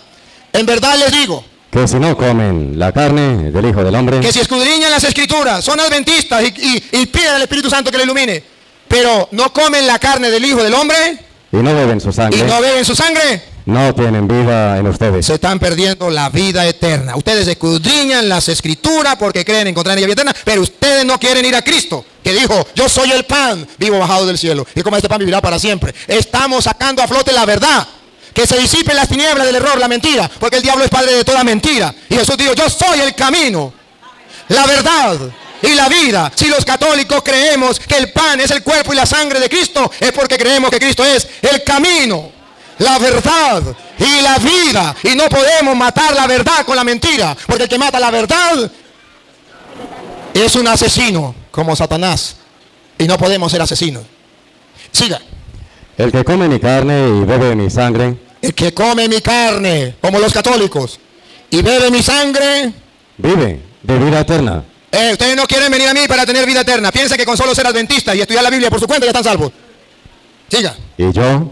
[SPEAKER 2] En verdad les digo,
[SPEAKER 4] que si no comen la carne del Hijo del Hombre,
[SPEAKER 2] que si escudriñan las Escrituras, son adventistas y piden al Espíritu Santo que le ilumine, pero no comen la carne del Hijo del Hombre
[SPEAKER 4] y no beben su
[SPEAKER 2] y
[SPEAKER 4] sangre,
[SPEAKER 2] no beben su sangre,
[SPEAKER 4] no tienen vida en ustedes.
[SPEAKER 2] se están perdiendo la vida eterna. Ustedes escudriñan las Escrituras porque creen encontrar en ella vida eterna, pero ustedes no quieren ir a Cristo, que dijo, yo soy el pan vivo bajado del cielo, y como este pan vivirá para siempre. Estamos sacando a flote la verdad. Que se disipen las tinieblas del error, la mentira, porque el diablo es padre de toda mentira. Y Jesús dijo, yo soy el camino, la verdad y la vida. Si los católicos creemos que el pan es el cuerpo y la sangre de Cristo, es porque creemos que Cristo es el camino, la verdad y la vida. Y no podemos matar la verdad con la mentira, porque el que mata la verdad es un asesino, como Satanás. Y no podemos ser asesinos. Siga.
[SPEAKER 4] El que come mi carne y bebe mi sangre,
[SPEAKER 2] El que come mi carne, como los católicos, y bebe mi sangre,
[SPEAKER 4] vive de vida eterna.
[SPEAKER 2] ustedes no quieren venir a mí para tener vida eterna. Piensa que con solo ser adventistas y estudiar la Biblia por su cuenta ya están salvos. Siga.
[SPEAKER 4] Y yo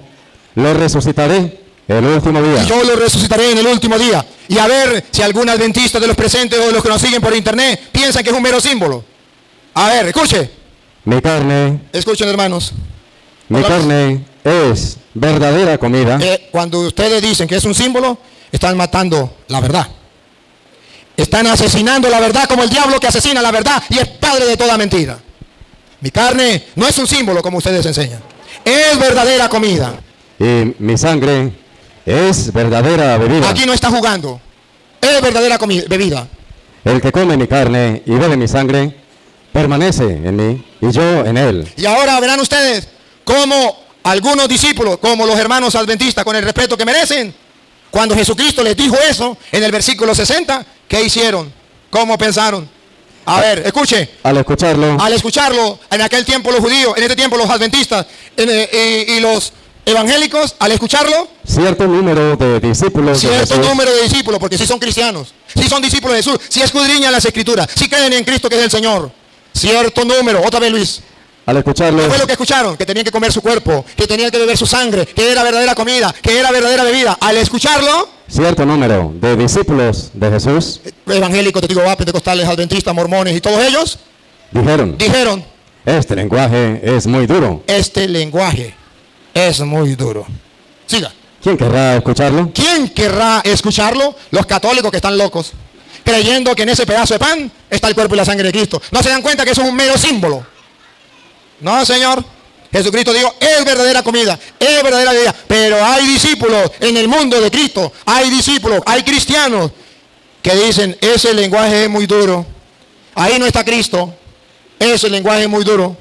[SPEAKER 4] lo resucitaré el último día.
[SPEAKER 2] Y yo lo resucitaré en el último día. Y a ver si algún adventista de los presentes o de los que nos siguen por internet piensan que es un mero símbolo. A ver, escuche.
[SPEAKER 4] Mi carne,
[SPEAKER 2] Escuchen, hermanos.
[SPEAKER 4] mi carne es verdadera comida.
[SPEAKER 2] Cuando ustedes dicen que es un símbolo, están matando la verdad. Están asesinando la verdad como el diablo que asesina la verdad y es padre de toda mentira. Mi carne no es un símbolo como ustedes enseñan. Es verdadera comida.
[SPEAKER 4] Y mi sangre es verdadera bebida.
[SPEAKER 2] Aquí no está jugando. Es verdadera bebida.
[SPEAKER 4] El que come mi carne y bebe mi sangre permanece en mí y yo en él.
[SPEAKER 2] Y ahora verán ustedes cómo algunos discípulos, como los hermanos adventistas, con el respeto que merecen, cuando Jesucristo les dijo eso, en el versículo 60, ¿qué hicieron? ¿Cómo pensaron? A ver, escuche.
[SPEAKER 4] Al escucharlo,
[SPEAKER 2] en aquel tiempo los judíos, en este tiempo los adventistas y los evangélicos, al escucharlo,
[SPEAKER 4] cierto número de discípulos de
[SPEAKER 2] cierto
[SPEAKER 4] Jesús,
[SPEAKER 2] número de discípulos, porque sí son cristianos, sí son discípulos de Jesús, sí escudriñan las Escrituras, sí creen en Cristo que es el Señor. Cierto número, otra vez Luis.
[SPEAKER 4] al escucharlo,
[SPEAKER 2] ¿Qué fue lo que escucharon? Que tenían que comer su cuerpo, que tenían que beber su sangre, que era verdadera comida, que era verdadera bebida. Al escucharlo,
[SPEAKER 4] cierto número de discípulos de Jesús
[SPEAKER 2] evangélicos, testigos, pentecostales, adventistas, mormones y todos ellos, dijeron,
[SPEAKER 4] este lenguaje es muy duro.
[SPEAKER 2] este lenguaje es muy duro. Siga.
[SPEAKER 4] ¿Quién querrá escucharlo?
[SPEAKER 2] ¿Quién querrá escucharlo? Los católicos que están locos, creyendo que en ese pedazo de pan está el cuerpo y la sangre de Cristo. ¿No se dan cuenta que eso es un mero símbolo? No, Señor. Jesucristo dijo, es verdadera comida, es verdadera bebida. Pero hay discípulos en el mundo de Cristo, hay discípulos, hay cristianos que dicen, ese lenguaje es muy duro. Ahí no está Cristo. Ese lenguaje es muy duro.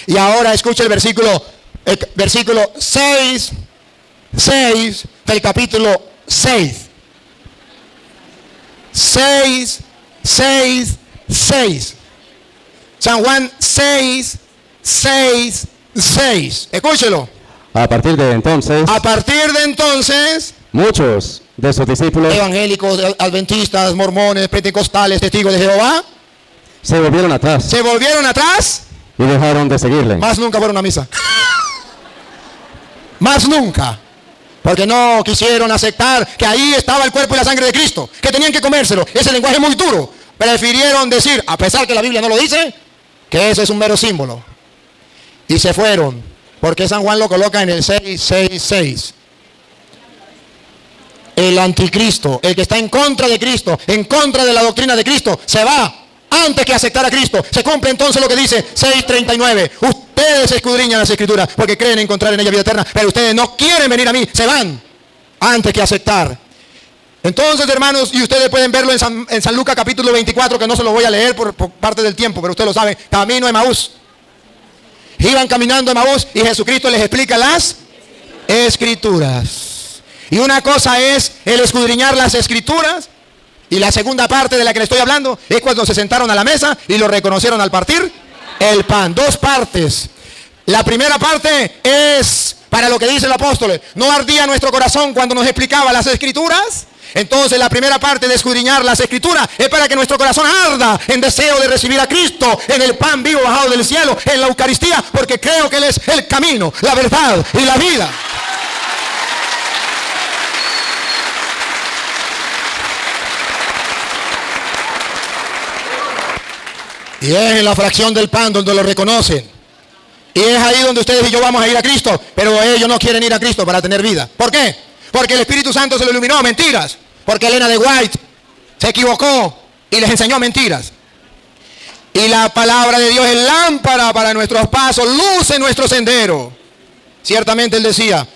[SPEAKER 2] Y ahora escucha el versículo 6 del capítulo 6. 6. San Juan 6. Escúchelo.
[SPEAKER 4] A partir de entonces,
[SPEAKER 2] A partir de entonces,
[SPEAKER 4] muchos de sus discípulos
[SPEAKER 2] evangélicos, adventistas, mormones, pentecostales, testigos de Jehová,
[SPEAKER 4] se volvieron atrás
[SPEAKER 2] se volvieron atrás,
[SPEAKER 4] y dejaron de seguirle.
[SPEAKER 2] más nunca fueron a misa. Más nunca. Porque no quisieron aceptar que ahí estaba el cuerpo y la sangre de Cristo, que tenían que comérselo. Ese lenguaje es muy duro. Prefirieron decir, a pesar que la Biblia no lo dice, que ese es un mero símbolo. Y se fueron, porque San Juan lo coloca en el 666. El anticristo, el que está en contra de Cristo, en contra de la doctrina de Cristo, se va antes que aceptar a Cristo. Se cumple entonces lo que dice 6:39. Ustedes escudriñan las Escrituras porque creen encontrar en ella vida eterna, pero ustedes no quieren venir a mí, se van antes que aceptar. Entonces, hermanos, y ustedes pueden verlo en San Lucas capítulo 24, que no se lo voy a leer por parte del tiempo, pero ustedes lo saben, camino a Emaús. Iban caminando a Emaús y Jesucristo les explica las Escrituras. Y una cosa es el escudriñar las Escrituras, y la segunda parte de la que le estoy hablando es cuando se sentaron a la mesa y lo reconocieron al partir el pan. Dos partes. La primera parte es para lo que dice el apóstol. ¿No ardía nuestro corazón cuando nos explicaba las Escrituras? Entonces la primera parte de escudriñar las Escrituras es para que nuestro corazón arda en deseo de recibir a Cristo en el pan vivo bajado del cielo, en la Eucaristía, porque creo que Él es el camino, la verdad y la vida. Y es en la fracción del pan donde lo reconocen. Y es ahí donde ustedes y yo vamos a ir a Cristo. Pero ellos no quieren ir a Cristo para tener vida. ¿Por qué? Porque el Espíritu Santo se lo iluminó. Mentiras. Porque Elena de White se equivocó y les enseñó mentiras. Y la palabra de Dios es lámpara para nuestros pasos, luz en nuestro sendero. Ciertamente Él decía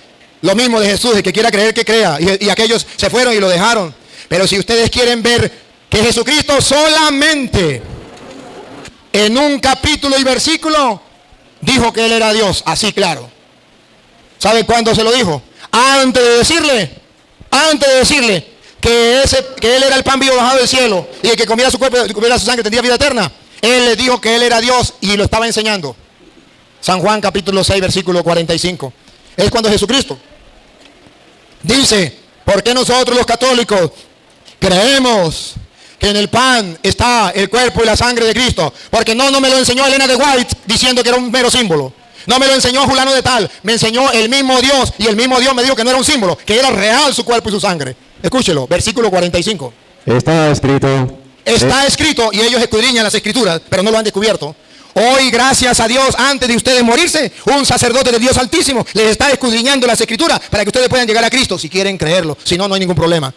[SPEAKER 2] lo mismo de Jesús: el que quiera creer, que crea. Y aquellos se fueron y lo dejaron. Pero si ustedes quieren ver que Jesucristo solamente en un capítulo y versículo dijo que Él era Dios, así claro. ¿Sabe cuándo se lo dijo? Antes de decirle que Él era el pan vivo bajado del cielo, y el que comiera su cuerpo y comiera su sangre tendría vida eterna. Él le dijo que Él era Dios y lo estaba enseñando. San Juan capítulo 6 versículo 45. Es cuando Jesucristo dice: ¿por qué nosotros los católicos creemos que en el pan está el cuerpo y la sangre de Cristo? Porque no me lo enseñó Elena de White diciendo que era un mero símbolo. No me lo enseñó fulano de tal. Me enseñó el mismo Dios, y el mismo Dios me dijo que no era un símbolo, que era real su cuerpo y su sangre. Escúchelo, versículo 45.
[SPEAKER 4] Está escrito.
[SPEAKER 2] Está escrito, y ellos escudriñan las Escrituras, pero no lo han descubierto. Hoy, gracias a Dios, antes de ustedes morirse, un sacerdote de Dios Altísimo les está escudriñando las Escrituras para que ustedes puedan llegar a Cristo, si quieren creerlo. Si no, no hay ningún problema.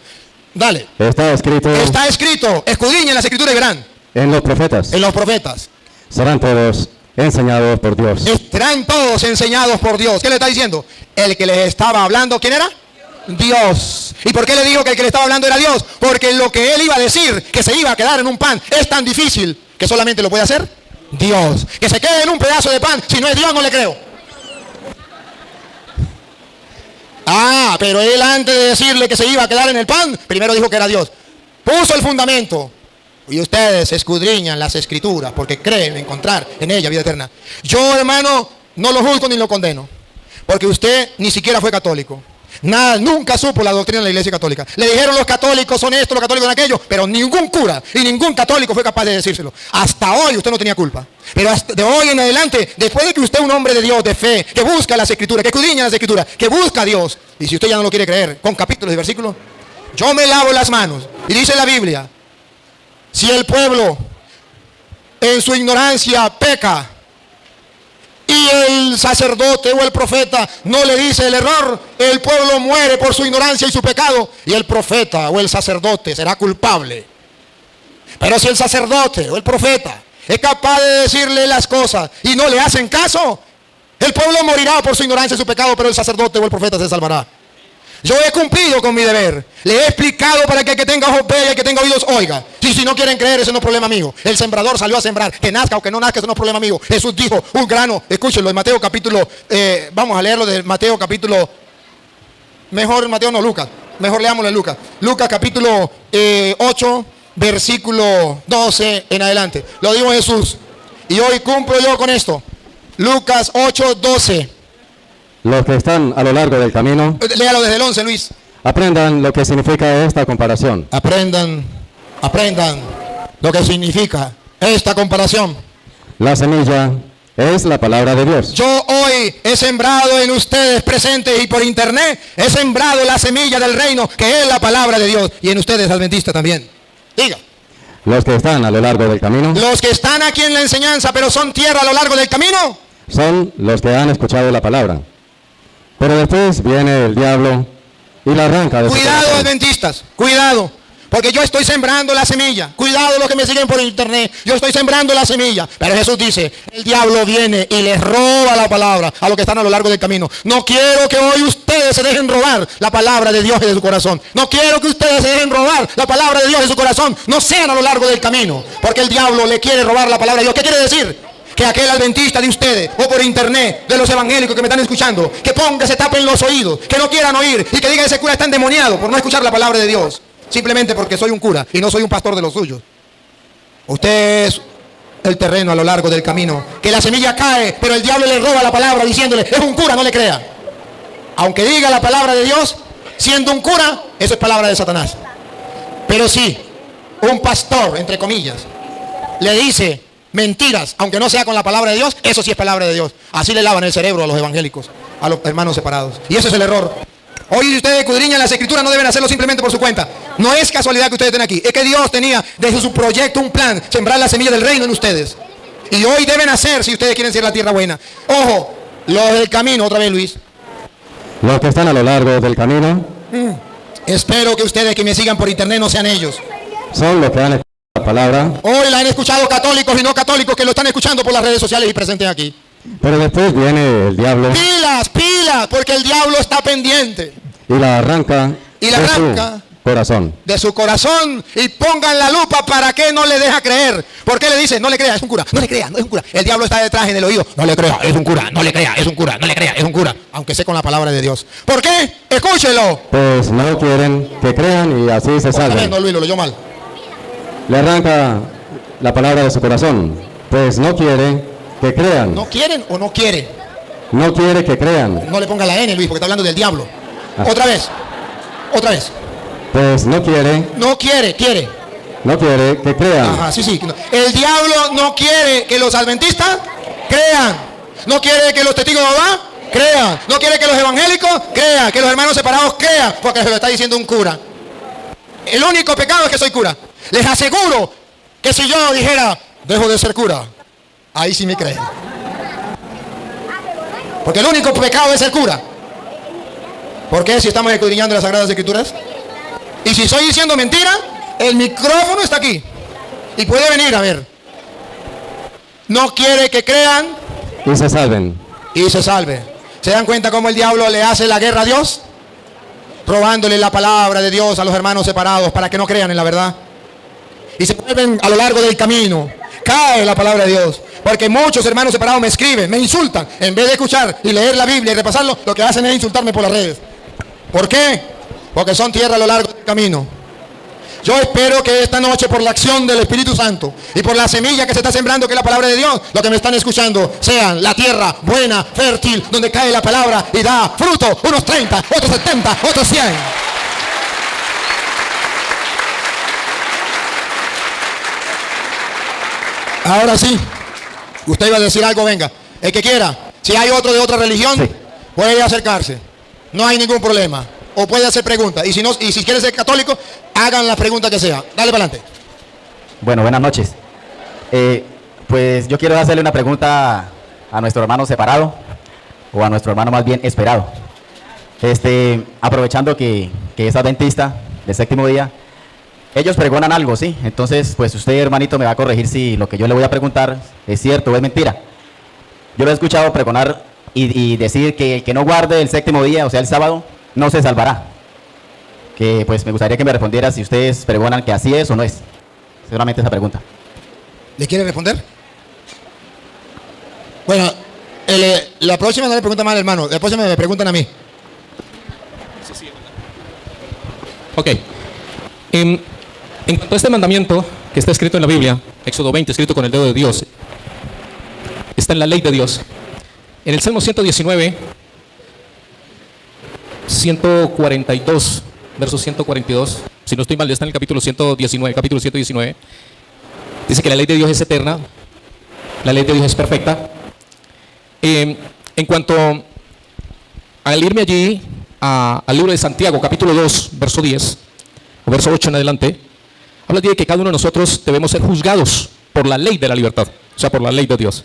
[SPEAKER 2] Dale.
[SPEAKER 4] Está escrito.
[SPEAKER 2] Está escrito. Escudriñen las Escrituras y verán.
[SPEAKER 4] En los profetas.
[SPEAKER 2] En los profetas.
[SPEAKER 4] Serán todos enseñados por Dios.
[SPEAKER 2] Estarán todos enseñados por Dios. ¿Qué le está diciendo? El que les estaba hablando, ¿quién era? Dios. ¿Y por qué le digo que el que le estaba hablando era Dios? Porque lo que Él iba a decir, que se iba a quedar en un pan, es tan difícil que solamente lo puede hacer Dios. Que se quede en un pedazo de pan, si no es Dios, no le creo. Pero Él, antes de decirle que se iba a quedar en el pan, primero dijo que era Dios. Puso el fundamento. Y ustedes escudriñan las Escrituras porque creen encontrar en ella vida eterna. Yo, hermano, no lo juzgo ni lo condeno, porque usted ni siquiera fue católico. Nada, nunca supo la doctrina de la Iglesia Católica. Le dijeron los católicos son esto, los católicos son aquello, pero ningún cura y ningún católico fue capaz de decírselo. Hasta hoy usted no tenía culpa. Pero hasta de hoy en adelante, después de que usted es un hombre de Dios, de fe, que busca las Escrituras, que escudriña las Escrituras, que busca a Dios, y si usted ya no lo quiere creer, con capítulos y versículos, yo me lavo las manos. Y dice la Biblia: si el pueblo en su ignorancia peca y el sacerdote o el profeta no le dice el error, el pueblo muere por su ignorancia y su pecado, y el profeta o el sacerdote será culpable. Pero si el sacerdote o el profeta es capaz de decirle las cosas y no le hacen caso, el pueblo morirá por su ignorancia y su pecado, pero el sacerdote o el profeta se salvará. Yo he cumplido con mi deber. Le he explicado para que el que tenga ojos vea y el que tenga oídos oiga. Si no quieren creer, ese no es problema mío. El sembrador salió a sembrar. Que nazca o que no nazca, eso no es problema mío. Jesús dijo: un grano. Escúchenlo en Mateo capítulo, vamos a leerlo de Mateo capítulo, mejor Mateo no, Lucas. Mejor leámoslo en Lucas. Lucas capítulo 8, versículo 12 en adelante. Lo dijo Jesús. Y hoy cumplo yo con esto. Lucas 8, 12.
[SPEAKER 4] Los que están a lo largo del camino.
[SPEAKER 2] Léalo desde el 11, Luis.
[SPEAKER 4] Aprendan lo que significa esta comparación.
[SPEAKER 2] Aprendan lo que significa esta comparación.
[SPEAKER 4] La semilla es la palabra de Dios.
[SPEAKER 2] Yo hoy he sembrado en ustedes presentes y por internet, he sembrado la semilla del reino, que es la palabra de Dios, y en ustedes adventistas también. Diga.
[SPEAKER 4] Los que están a lo largo del camino
[SPEAKER 2] Los que están aquí en la enseñanza, pero son tierra a lo largo del camino,
[SPEAKER 4] son los que han escuchado la palabra. Pero después viene el diablo y la arranca de su
[SPEAKER 2] cuidado
[SPEAKER 4] corazón.
[SPEAKER 2] adventistas, cuidado. Porque yo estoy sembrando la semilla. Cuidado los que me siguen por internet. Yo estoy sembrando la semilla. Pero Jesús dice, el diablo viene y les roba la palabra a los que están a lo largo del camino. No quiero que hoy ustedes se dejen robar la palabra de Dios y de su corazón. No quiero que ustedes se dejen robar la palabra de Dios de su corazón. No sean a lo largo del camino. Porque el diablo le quiere robar la palabra de Dios. ¿Qué quiere decir? Que aquel adventista de ustedes, o por internet, de los evangélicos que me están escuchando, que ponga, se tapen los oídos, que no quieran oír y que digan ese cura está endemoniado por no escuchar la palabra de Dios. Simplemente porque soy un cura y no soy un pastor de los suyos. Usted es el terreno a lo largo del camino. Que la semilla cae, pero el diablo le roba la palabra diciéndole, es un cura, no le crea. Aunque diga la palabra de Dios, siendo un cura, eso es palabra de Satanás. Pero si un pastor, entre comillas, le dice mentiras, aunque no sea con la palabra de Dios, eso sí es palabra de Dios. Así le lavan el cerebro a los evangélicos, a los hermanos separados. Y ese es el error. Hoy si ustedes escudriñan las escrituras, no deben hacerlo simplemente por su cuenta. No es casualidad que ustedes estén aquí. Es que Dios tenía desde su proyecto un plan, sembrar la semilla del reino en ustedes. Y hoy deben hacer, si ustedes quieren ser la tierra buena. Ojo, los del camino, otra vez Luis.
[SPEAKER 4] Los que están a lo largo del camino
[SPEAKER 2] Espero que ustedes que me sigan por internet no sean ellos.
[SPEAKER 4] son los que han escuchado la palabra.
[SPEAKER 2] Hoy la han escuchado católicos y no católicos que lo están escuchando por las redes sociales y presentes aquí.
[SPEAKER 4] Pero después viene el diablo
[SPEAKER 2] Pilas, pilas, porque el diablo está pendiente
[SPEAKER 4] y la arranca
[SPEAKER 2] Y la
[SPEAKER 4] de
[SPEAKER 2] arranca.
[SPEAKER 4] su corazón.
[SPEAKER 2] de su corazón y pongan la lupa para que no le deja creer. ¿Por qué le dice? No le crea, es un cura. No le crea, no es un cura. El diablo está detrás en el oído. No le crea, es un cura. No le crea, es un cura. No le crea, es un cura. Aunque sé con la palabra de Dios. ¿Por qué? Escúchelo.
[SPEAKER 4] Pues no quieren que crean y así se salven.
[SPEAKER 2] No, Luis, lo leyó mal.
[SPEAKER 4] Le arranca la palabra de su corazón. Pues no quiere que crean.
[SPEAKER 2] ¿No quieren o no quiere?
[SPEAKER 4] No quiere que crean.
[SPEAKER 2] No le ponga la N, Luis, porque está hablando del diablo.
[SPEAKER 4] Ah.
[SPEAKER 2] Otra vez. Otra vez.
[SPEAKER 4] Pues no quiere
[SPEAKER 2] No quiere, quiere.
[SPEAKER 4] que crean.
[SPEAKER 2] Ajá, sí, sí. El diablo no quiere que los adventistas crean. No quiere que los testigos de Jehová crean. No quiere que los evangélicos crean. Que los hermanos separados crean. Porque se lo está diciendo un cura. El único pecado es que soy cura. Les aseguro que si yo dijera, dejo de ser cura, ahí sí me creen. Porque el único pecado es ser cura. ¿Por qué? Si estamos escudriñando las Sagradas Escrituras. Y si estoy diciendo mentira, el micrófono está aquí. Y puede venir a ver. No quiere que crean
[SPEAKER 4] Y se salven.
[SPEAKER 2] y se salve. ¿Se dan cuenta cómo el diablo le hace la guerra a Dios? Robándole la palabra de Dios a los hermanos separados para que no crean en la verdad. Y se vuelven a lo largo del camino. Cae la palabra de Dios. Porque muchos hermanos separados me escriben, me insultan. En vez de escuchar y leer la Biblia y repasarlo, lo que hacen es insultarme por las redes. ¿Por qué? Porque son tierra a lo largo del camino. Yo espero que esta noche, por la acción del Espíritu Santo y por la semilla que se está sembrando, que es la palabra de Dios, lo que me están escuchando sean la tierra buena, fértil, donde cae la palabra y da fruto, unos 30, otros 70, otros 100. Ahora sí, usted iba a decir algo, venga. El que quiera, si hay otro de otra religión,
[SPEAKER 4] Sí.
[SPEAKER 2] puede acercarse. No hay ningún problema. O puede hacer preguntas. Y si no, y si quiere ser católico, hagan la pregunta que sea. Dale para adelante.
[SPEAKER 5] Bueno, buenas noches. Pues yo quiero hacerle una pregunta a nuestro hermano separado, o a nuestro hermano más bien esperado. Aprovechando que es adventista del séptimo día, ellos pregonan algo, ¿sí? Entonces, pues usted, hermanito, me va a corregir si lo que yo le voy a preguntar es cierto o es mentira. Yo lo he escuchado pregonar y decir que el que no guarde el séptimo día, o sea, el sábado, no se salvará. Que pues me gustaría que me respondiera si ustedes pregonan que así es o no es. Seguramente esa pregunta.
[SPEAKER 2] ¿Le quiere responder? Bueno, la próxima no le preguntan más al hermano. La próxima me preguntan a mí.
[SPEAKER 1] Ok. En cuanto a este mandamiento que está escrito en la Biblia, Éxodo 20, escrito con el dedo de Dios, está en la ley de Dios. En el Salmo 119, 142 verso 142. Si no estoy mal, ya está en el capítulo 119, capítulo 119. Dice que la ley de Dios es eterna, la ley de Dios es perfecta. En cuanto al irme allí al libro de Santiago, capítulo 2, verso 10, o verso 8 en adelante, habla de que cada uno de nosotros debemos ser juzgados por la ley de la libertad, o sea, por la ley de Dios.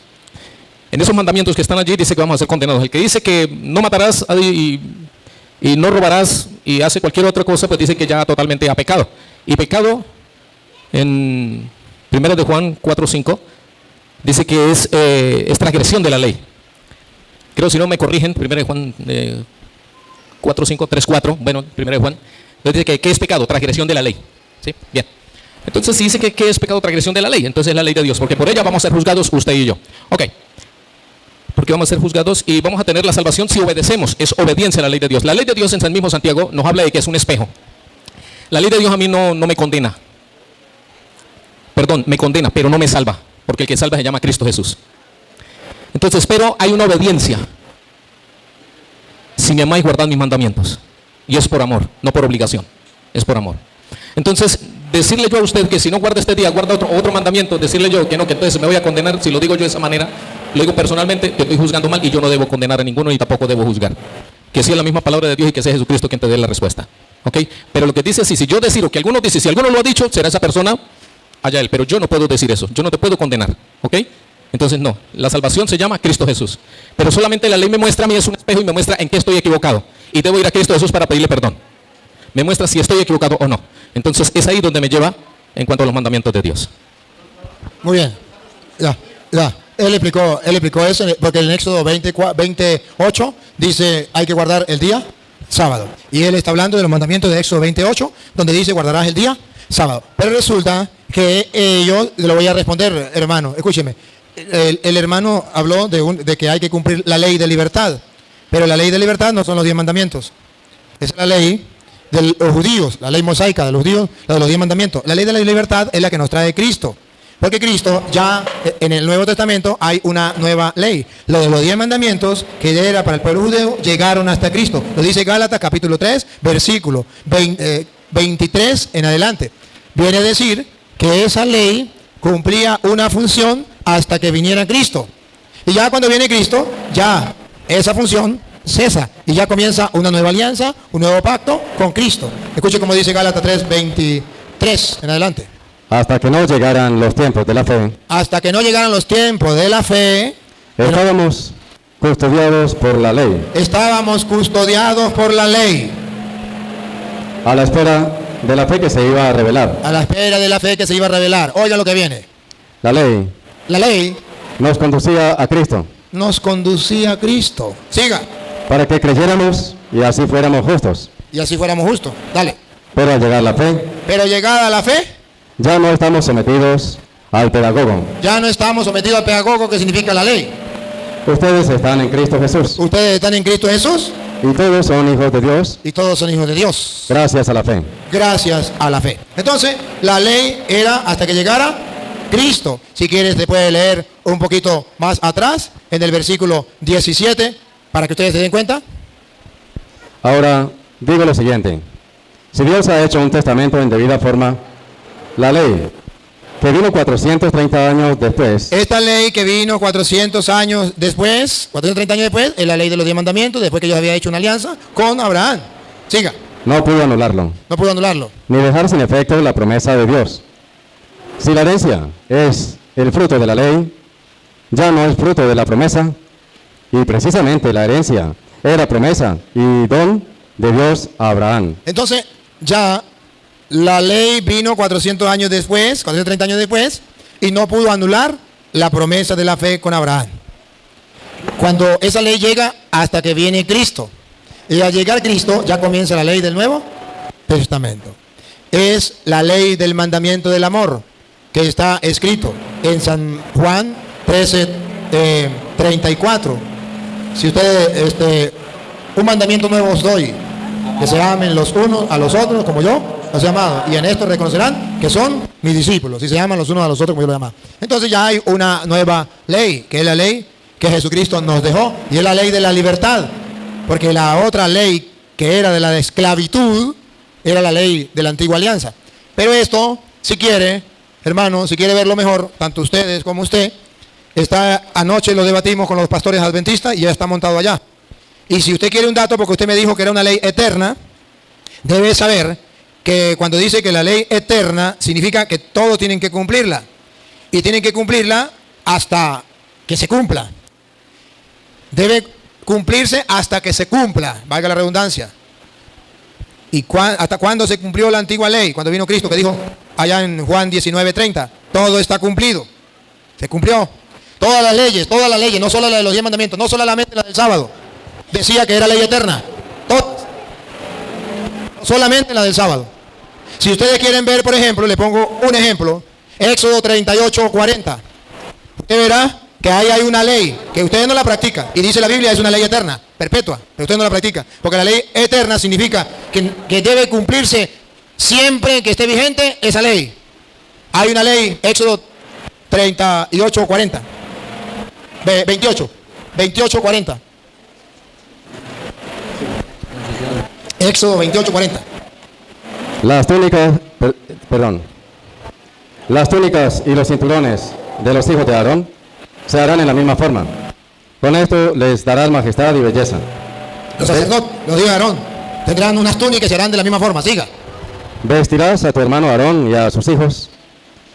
[SPEAKER 1] En esos mandamientos que están allí dice que vamos a ser condenados. El que dice que no matarás y no robarás y hace cualquier otra cosa, pues dice que ya totalmente ha pecado. Y pecado, en 1 de Juan 4:5, dice que es transgresión de la ley. Creo, si no me corrigen, 1 de Juan 4:5, 3:4, bueno, 1 de Juan, entonces dice que es pecado, transgresión de la ley. ¿Sí? Bien. Entonces si dice que es pecado, transgresión de la ley, entonces es la ley de Dios, porque por ella vamos a ser juzgados usted y yo. Ok. Porque vamos a ser juzgados y vamos a tener la salvación si obedecemos. Es obediencia a la ley de Dios. La ley de Dios en San mismo Santiago nos habla de que es un espejo. La ley de Dios a mí no me condena. Perdón, me condena, pero no me salva. Porque el que salva se llama Cristo Jesús. Entonces, pero hay una obediencia. Si me amáis, guardad mis mandamientos. Y es por amor, no por obligación. Es por amor. Entonces, decirle yo a usted que si no guarda este día, guarda otro mandamiento, decirle yo que no, que entonces me voy a condenar, si lo digo yo de esa manera, lo digo personalmente, te estoy juzgando mal y yo no debo condenar a ninguno y tampoco debo juzgar. Que sea la misma palabra de Dios y que sea Jesucristo quien te dé la respuesta. ¿Ok? Pero lo que dice así, si yo decido que alguno dice, si alguno lo ha dicho, será esa persona, allá él. Pero yo no puedo decir eso, yo no te puedo condenar. ¿Ok? Entonces no, la salvación se llama Cristo Jesús. Pero solamente la ley me muestra a mí, es un espejo y me muestra en qué estoy equivocado. Y debo ir a Cristo Jesús para pedirle perdón. Me muestra si estoy equivocado o no. Entonces es ahí donde me lleva en cuanto a los mandamientos de Dios.
[SPEAKER 2] Muy bien. Ya. Él explicó eso porque en Éxodo 28 dice hay que guardar el día sábado. Y él está hablando de los mandamientos de Éxodo 28, donde dice guardarás el día sábado. Pero resulta que yo le voy a responder, hermano, escúcheme. El hermano habló de que hay que cumplir la ley de libertad. Pero la ley de libertad no son los 10 mandamientos. Es la ley de los judíos, la ley mosaica de los judíos, la de los 10 mandamientos. La ley de la libertad es la que nos trae Cristo. Porque Cristo, ya en el Nuevo Testamento hay una nueva ley. Lo de los 10 mandamientos, que era para el pueblo judío, llegaron hasta Cristo. Lo dice Gálatas capítulo 3, versículo 23 en adelante. Viene a decir que esa ley cumplía una función hasta que viniera Cristo. Y ya cuando viene Cristo, ya esa función cesa y ya comienza una nueva alianza, un nuevo pacto con Cristo. Escuche como dice Gálatas 3, 23 en adelante.
[SPEAKER 4] Hasta que no llegaran los tiempos de la fe,
[SPEAKER 2] Hasta que no llegaran los tiempos de la fe,
[SPEAKER 4] estábamos custodiados por la ley,
[SPEAKER 2] estábamos custodiados por la ley,
[SPEAKER 4] a la espera de la fe que se iba a revelar.
[SPEAKER 2] a la espera de la fe que se iba a revelar. Oiga lo que viene.
[SPEAKER 4] La ley
[SPEAKER 2] La ley
[SPEAKER 4] nos conducía a Cristo,
[SPEAKER 2] nos conducía a Cristo. Siga.
[SPEAKER 4] para que creyéramos y así fuéramos justos.
[SPEAKER 2] Y así fuéramos justos. Dale.
[SPEAKER 4] Pero al llegar la fe,
[SPEAKER 2] Pero llegada la fe,
[SPEAKER 4] ya no estamos sometidos al pedagogo.
[SPEAKER 2] ya no estamos sometidos al pedagogo, que significa la ley.
[SPEAKER 4] Ustedes están en Cristo Jesús
[SPEAKER 2] Ustedes están en Cristo Jesús
[SPEAKER 4] y todos son hijos de Dios
[SPEAKER 2] y todos son hijos de Dios.
[SPEAKER 4] gracias a la fe.
[SPEAKER 2] Gracias a la fe. Entonces, la ley era hasta que llegara Cristo. Si quieres, te puedes leer un poquito más atrás, en el versículo 17, para que ustedes se den cuenta.
[SPEAKER 4] Ahora, digo lo siguiente. Si Dios ha hecho un testamento en debida forma, la ley, que vino 430 años después,
[SPEAKER 2] Esta ley que vino 400 años después, 430 años después, es la ley de los 10 mandamientos, después que Dios había hecho una alianza con Abraham. Siga,
[SPEAKER 4] no pudo anularlo,
[SPEAKER 2] no pudo anularlo.
[SPEAKER 4] ni dejar sin efecto la promesa de Dios. Si la herencia es el fruto de la ley, ya no es fruto de la promesa, y precisamente la herencia era promesa y don de Dios a Abraham.
[SPEAKER 2] Entonces, ya la ley vino 400 años después, 430 años después, y no pudo anular la promesa de la fe con Abraham. Cuando esa ley llega hasta que viene Cristo, y al llegar Cristo ya comienza la ley del Nuevo Testamento. Es la ley del mandamiento del amor, que está escrito en San Juan 13, 34. Si ustedes, un mandamiento nuevo os doy, que se amen los unos a los otros como yo los he amado, y en esto reconocerán que son mis discípulos, si se aman los unos a los otros como yo los he amado. Entonces ya hay una nueva ley, que es la ley que Jesucristo nos dejó, y es la ley de la libertad, porque la otra ley, que era de la esclavitud, era la ley de la antigua alianza. Pero esto, si quiere, hermano, si quiere verlo mejor, tanto ustedes como usted, anoche lo debatimos con los pastores adventistas y ya está montado allá. Y si usted quiere un dato, porque usted me dijo que era una ley eterna, debe saber que cuando dice que la ley eterna significa que todos tienen que cumplirla. Y tienen que cumplirla hasta que se cumpla. Debe cumplirse hasta que se cumpla, valga la redundancia. ¿Y hasta cuándo se cumplió la antigua ley? Cuando vino Cristo, que dijo allá en Juan 19:30, todo está cumplido. Se cumplió. Todas las leyes, no solo la de los 10 mandamientos, no solamente la del sábado. Decía que era ley eterna. Todas. No solamente la del sábado. Si ustedes quieren ver, por ejemplo, le pongo un ejemplo, Éxodo 38:40. Usted verá que ahí hay una ley que ustedes no la practican. Y dice la Biblia, es una ley eterna, perpetua, pero usted no la practica. Porque la ley eterna significa que debe cumplirse siempre que esté vigente esa ley. Hay una ley, Éxodo 38:40. 28:40. Éxodo 28:40.
[SPEAKER 4] Las túnicas y los cinturones de los hijos de Aarón se harán en la misma forma. Con esto les darás majestad y belleza.
[SPEAKER 2] Los sacerdotes, los hijos de Aarón, tendrán unas túnicas y serán de la misma forma. Siga.
[SPEAKER 4] Vestirás a tu hermano Aarón y a sus hijos.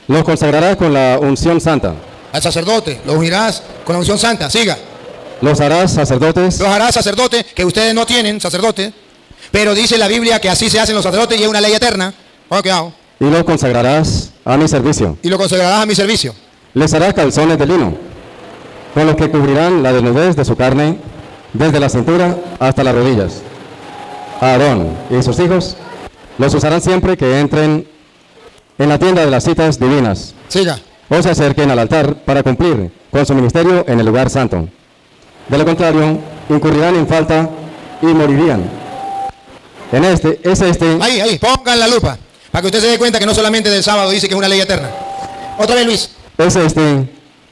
[SPEAKER 4] Los consagrarás con la unción santa.
[SPEAKER 2] Al sacerdote, lo ungirás con la unción santa. Siga.
[SPEAKER 4] Los harás sacerdotes.
[SPEAKER 2] Los harás sacerdotes, que ustedes no tienen sacerdotes, pero dice la Biblia que así se hacen los sacerdotes y es una ley eterna. Bueno, cuidado.
[SPEAKER 4] Y los consagrarás a mi servicio.
[SPEAKER 2] Y lo consagrarás a mi servicio.
[SPEAKER 4] Les harás calzones de lino, con los que cubrirán la desnudez de su carne, desde la cintura hasta las rodillas. Aarón y sus hijos los usarán siempre que entren en la tienda de las citas divinas.
[SPEAKER 2] Siga.
[SPEAKER 4] O se acerquen al altar para cumplir con su ministerio en el lugar santo. De lo contrario, incurrirán en falta y morirían.
[SPEAKER 2] Ahí, pongan la lupa, para que usted se dé cuenta que no solamente del sábado dice que es una ley eterna. Otra vez, Luis.
[SPEAKER 4] Es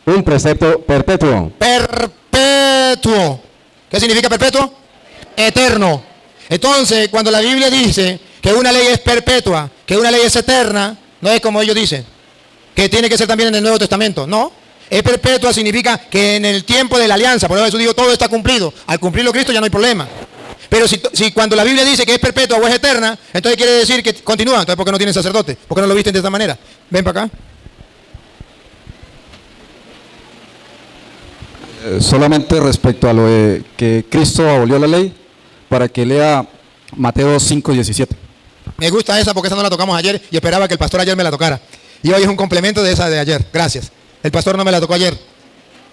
[SPEAKER 4] un precepto perpetuo.
[SPEAKER 2] Perpetuo. ¿Qué significa perpetuo? Eterno. Entonces, cuando la Biblia dice que una ley es perpetua, que una ley es eterna, no es como ellos dicen, que tiene que ser también en el Nuevo Testamento. No. Es perpetua significa que en el tiempo de la alianza, por eso digo, todo está cumplido. Al cumplirlo Cristo ya no hay problema. Pero si cuando la Biblia dice que es perpetua o es eterna, entonces quiere decir que continúa. Entonces, ¿por qué no tienen sacerdote? ¿Por qué no lo visten de esta manera? Ven para acá.
[SPEAKER 6] Solamente respecto a lo de que Cristo abolió la ley, para que lea Mateo 5:17.
[SPEAKER 2] Me gusta esa porque esa no la tocamos ayer y esperaba que el pastor ayer me la tocara. Y hoy es un complemento de esa de ayer. Gracias. El pastor no me la tocó ayer.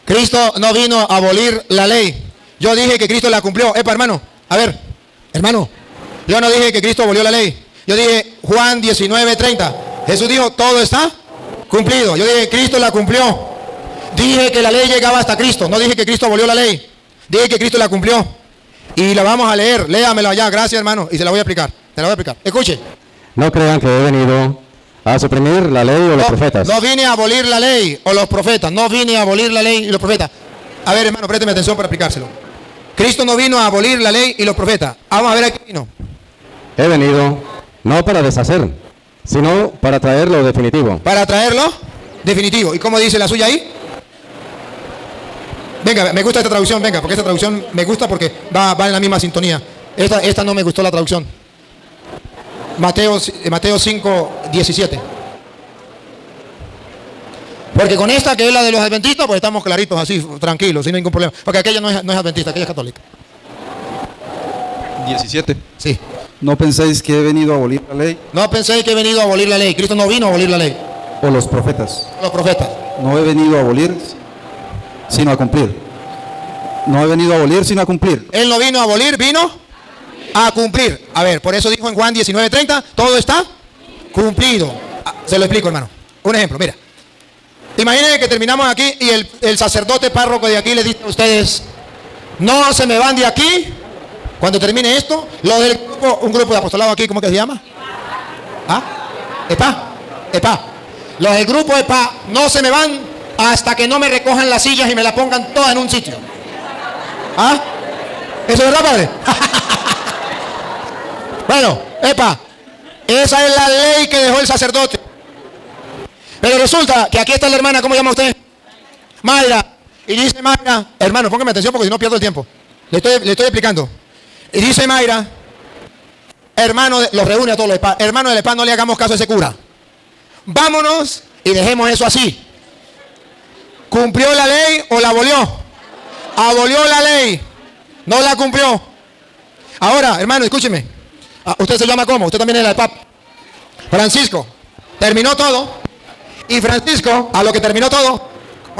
[SPEAKER 2] Cristo no vino a abolir la ley. Yo dije que Cristo la cumplió. Epa, hermano. A ver, hermano. Yo no dije que Cristo abolió la ley. Yo dije Juan 19:30. Jesús dijo, todo está cumplido. Yo dije, Cristo la cumplió. Dije que la ley llegaba hasta Cristo. No dije que Cristo abolió la ley. Dije que Cristo la cumplió. Y la vamos a leer. Léamelo allá. Gracias, hermano. Y se la voy a explicar. Se la voy a explicar. Escuche.
[SPEAKER 4] No crean que he venido a suprimir la ley o los profetas.
[SPEAKER 2] No vine a abolir la ley o los profetas. No vine a abolir la ley y los profetas. A ver, hermano, présteme atención para explicárselo. Cristo no vino a abolir la ley y los profetas. Vamos a ver a qué vino.
[SPEAKER 4] He venido no para deshacer, sino para traer lo definitivo.
[SPEAKER 2] Para traerlo definitivo. ¿Y cómo dice la suya ahí? Venga, me gusta esta traducción, venga, porque esta traducción me gusta porque va en la misma sintonía. Esta no me gustó la traducción. Mateo 5:17. Porque con esta que es la de los adventistas, pues estamos claritos así, tranquilos, sin ningún problema. Porque aquella no es adventista, aquella es católica.
[SPEAKER 6] 17.
[SPEAKER 2] Sí.
[SPEAKER 6] No penséis que he venido a abolir la ley.
[SPEAKER 2] No penséis que he venido a abolir la ley. Cristo no vino a abolir la ley.
[SPEAKER 6] O los profetas.
[SPEAKER 2] Los profetas.
[SPEAKER 6] No he venido a abolir, sino a cumplir. No he venido a abolir, sino a cumplir.
[SPEAKER 2] Él no vino a abolir, vino a cumplir. A ver, por eso dijo en Juan 19:30, todo está cumplido. Se lo explico, hermano. Un ejemplo, mira. Imaginen que terminamos aquí y el sacerdote párroco de aquí le dice a ustedes, no se me van de aquí. Cuando termine esto, los del grupo, un grupo de apostolado aquí, ¿cómo que se llama? ¿Ah? EPA. Los del grupo EPA no se me van hasta que no me recojan las sillas y me las pongan todas en un sitio. ¿Ah? ¿Eso es verdad, padre? Bueno, EPA, Esa es la ley que dejó el sacerdote. Pero resulta que aquí está la hermana, ¿cómo llama usted? Mayra. Y dice Mayra, hermano, póngame atención porque si no pierdo el tiempo. Le estoy explicando. Y dice Mayra, hermano, los reúne a todos los EPA. Hermano del EPA, no le hagamos caso a ese cura. Vámonos y dejemos eso así. ¿Cumplió la ley o la abolió? Abolió la ley. No la cumplió. Ahora, hermano, escúcheme. ¿Usted se llama cómo? Usted también es la EPA. Francisco. Terminó todo. Y Francisco, a lo que terminó todo,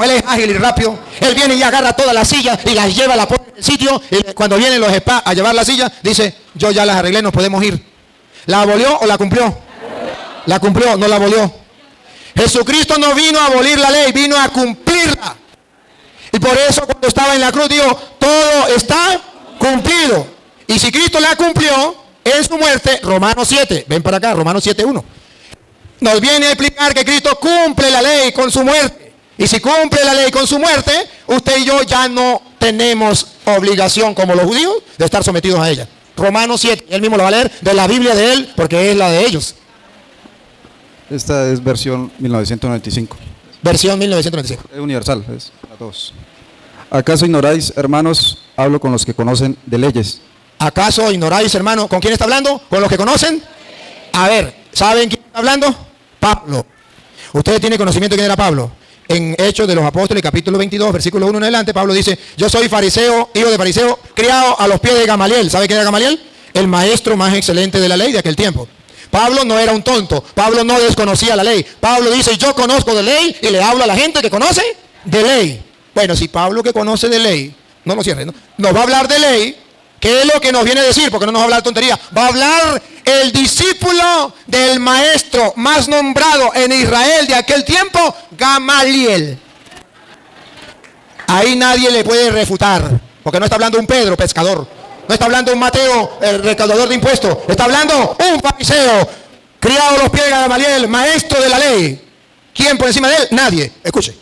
[SPEAKER 2] él es ágil y rápido. Él viene y agarra todas las sillas y las lleva, la pone en el sitio. Y cuando vienen los spa a llevar la silla, dice, yo ya las arreglé, nos podemos ir. ¿La abolió o la cumplió? La cumplió, no la abolió. Jesucristo no vino a abolir la ley, vino a cumplirla. Y por eso cuando estaba en la cruz dijo, todo está cumplido. Y si Cristo la cumplió en su muerte, Romanos 7, ven para acá, Romanos 7:1. Nos viene a explicar que Cristo cumple la ley con su muerte. Y si cumple la ley con su muerte, usted y yo ya no tenemos obligación como los judíos de estar sometidos a ella. Romanos 7, él mismo lo va a leer de la Biblia de él porque es la de ellos.
[SPEAKER 6] Esta es versión 1995.
[SPEAKER 2] Versión 1995.
[SPEAKER 6] Es universal, es a todos. ¿Acaso ignoráis, hermanos, hablo con los que conocen de leyes?
[SPEAKER 2] ¿Acaso ignoráis, hermano? ¿Con quién está hablando? ¿Con los que conocen? A ver, ¿saben quién está hablando? Pablo. Ustedes tienen conocimiento de quién era Pablo. En Hechos de los Apóstoles, capítulo 22, versículo 1 en adelante, Pablo dice, yo soy fariseo, hijo de fariseo, criado a los pies de Gamaliel. ¿Sabe quién era Gamaliel? El maestro más excelente de la ley de aquel tiempo. Pablo no era un tonto, Pablo no desconocía la ley. Pablo dice, yo conozco de ley y le hablo a la gente que conoce de ley. Bueno, si Pablo que conoce de ley, no lo cierre, ¿no? Nos va a hablar de ley. ¿Qué es lo que nos viene a decir? Porque no nos va a hablar tontería. Va a hablar el discípulo del maestro más nombrado en Israel de aquel tiempo, Gamaliel. Ahí nadie le puede refutar, porque no está hablando un Pedro, pescador. No está hablando un Mateo, el recaudador de impuestos. Está hablando un fariseo, criado a los pies de Gamaliel, maestro de la ley. ¿Quién por encima de él? Nadie. Escuche.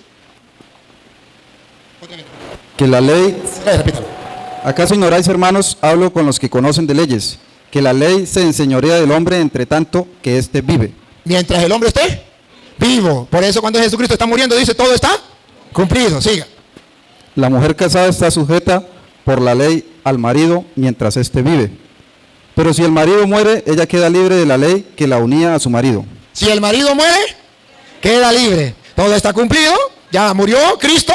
[SPEAKER 6] Que la ley...
[SPEAKER 2] Repítalo.
[SPEAKER 6] ¿Acaso ignoráis, hermanos, hablo con los que conocen de leyes, que la ley se enseñorea del hombre entre tanto que éste vive?
[SPEAKER 2] Mientras el hombre esté vivo. Por eso cuando Jesucristo está muriendo dice, todo está cumplido. Siga.
[SPEAKER 6] La mujer casada está sujeta por la ley al marido mientras éste vive. Pero si el marido muere, ella queda libre de la ley que la unía a su marido.
[SPEAKER 2] Si el marido muere, queda libre. Todo está cumplido. Ya murió Cristo.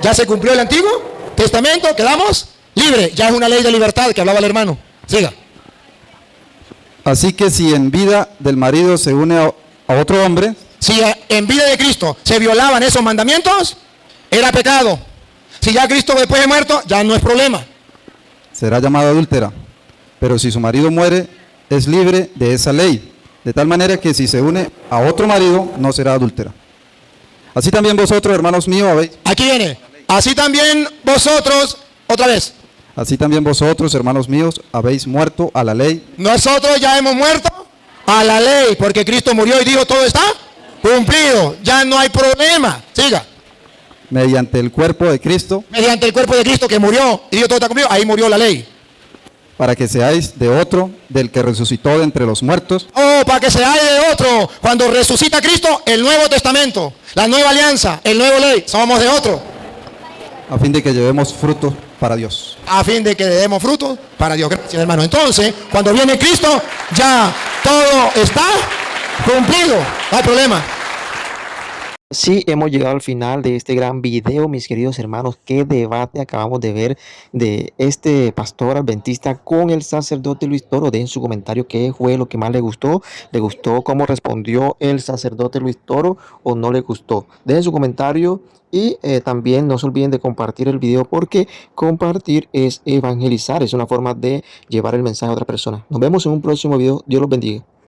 [SPEAKER 2] Ya se cumplió el Antiguo Testamento. Quedamos libre, ya es una ley de libertad que hablaba el hermano. Siga.
[SPEAKER 6] Así que si en vida del marido se une a otro hombre,
[SPEAKER 2] si en vida de Cristo se violaban esos mandamientos, era pecado. Si ya Cristo después de muerto, ya no es problema.
[SPEAKER 6] será llamada adúltera. Pero si su marido muere, es libre de esa ley, de tal manera que si se une a otro marido, no será adúltera. Así también vosotros, hermanos míos, habéis...
[SPEAKER 2] Aquí viene. Así también vosotros, otra vez.
[SPEAKER 6] Así también vosotros, hermanos míos, habéis muerto a la ley.
[SPEAKER 2] Nosotros ya hemos muerto a la ley, porque Cristo murió y dijo, todo está cumplido. Ya no hay problema. Siga.
[SPEAKER 6] Mediante el cuerpo de Cristo.
[SPEAKER 2] Mediante el cuerpo de Cristo que murió y dijo, todo está cumplido. Ahí murió la ley.
[SPEAKER 6] Para que seáis de otro, del que resucitó de entre los muertos.
[SPEAKER 2] Oh, para que seáis de otro. Cuando resucita Cristo, el Nuevo Testamento, la nueva alianza, el nuevo ley, somos de otro.
[SPEAKER 6] A fin de que llevemos frutos para Dios.
[SPEAKER 2] A fin de que demos frutos para Dios. Gracias, hermano. Entonces, cuando viene Cristo, ya todo está cumplido. No hay problema.
[SPEAKER 3] Sí, hemos llegado al final de este gran video, mis queridos hermanos. Qué debate acabamos de ver de este pastor adventista con el sacerdote Luis Toro. Den su comentario qué fue lo que más le gustó. ¿Le gustó cómo respondió el sacerdote Luis Toro o no le gustó? Den su comentario y también no se olviden de compartir el video, porque compartir es evangelizar. Es una forma de llevar el mensaje a otra persona. Nos vemos en un próximo video. Dios los bendiga.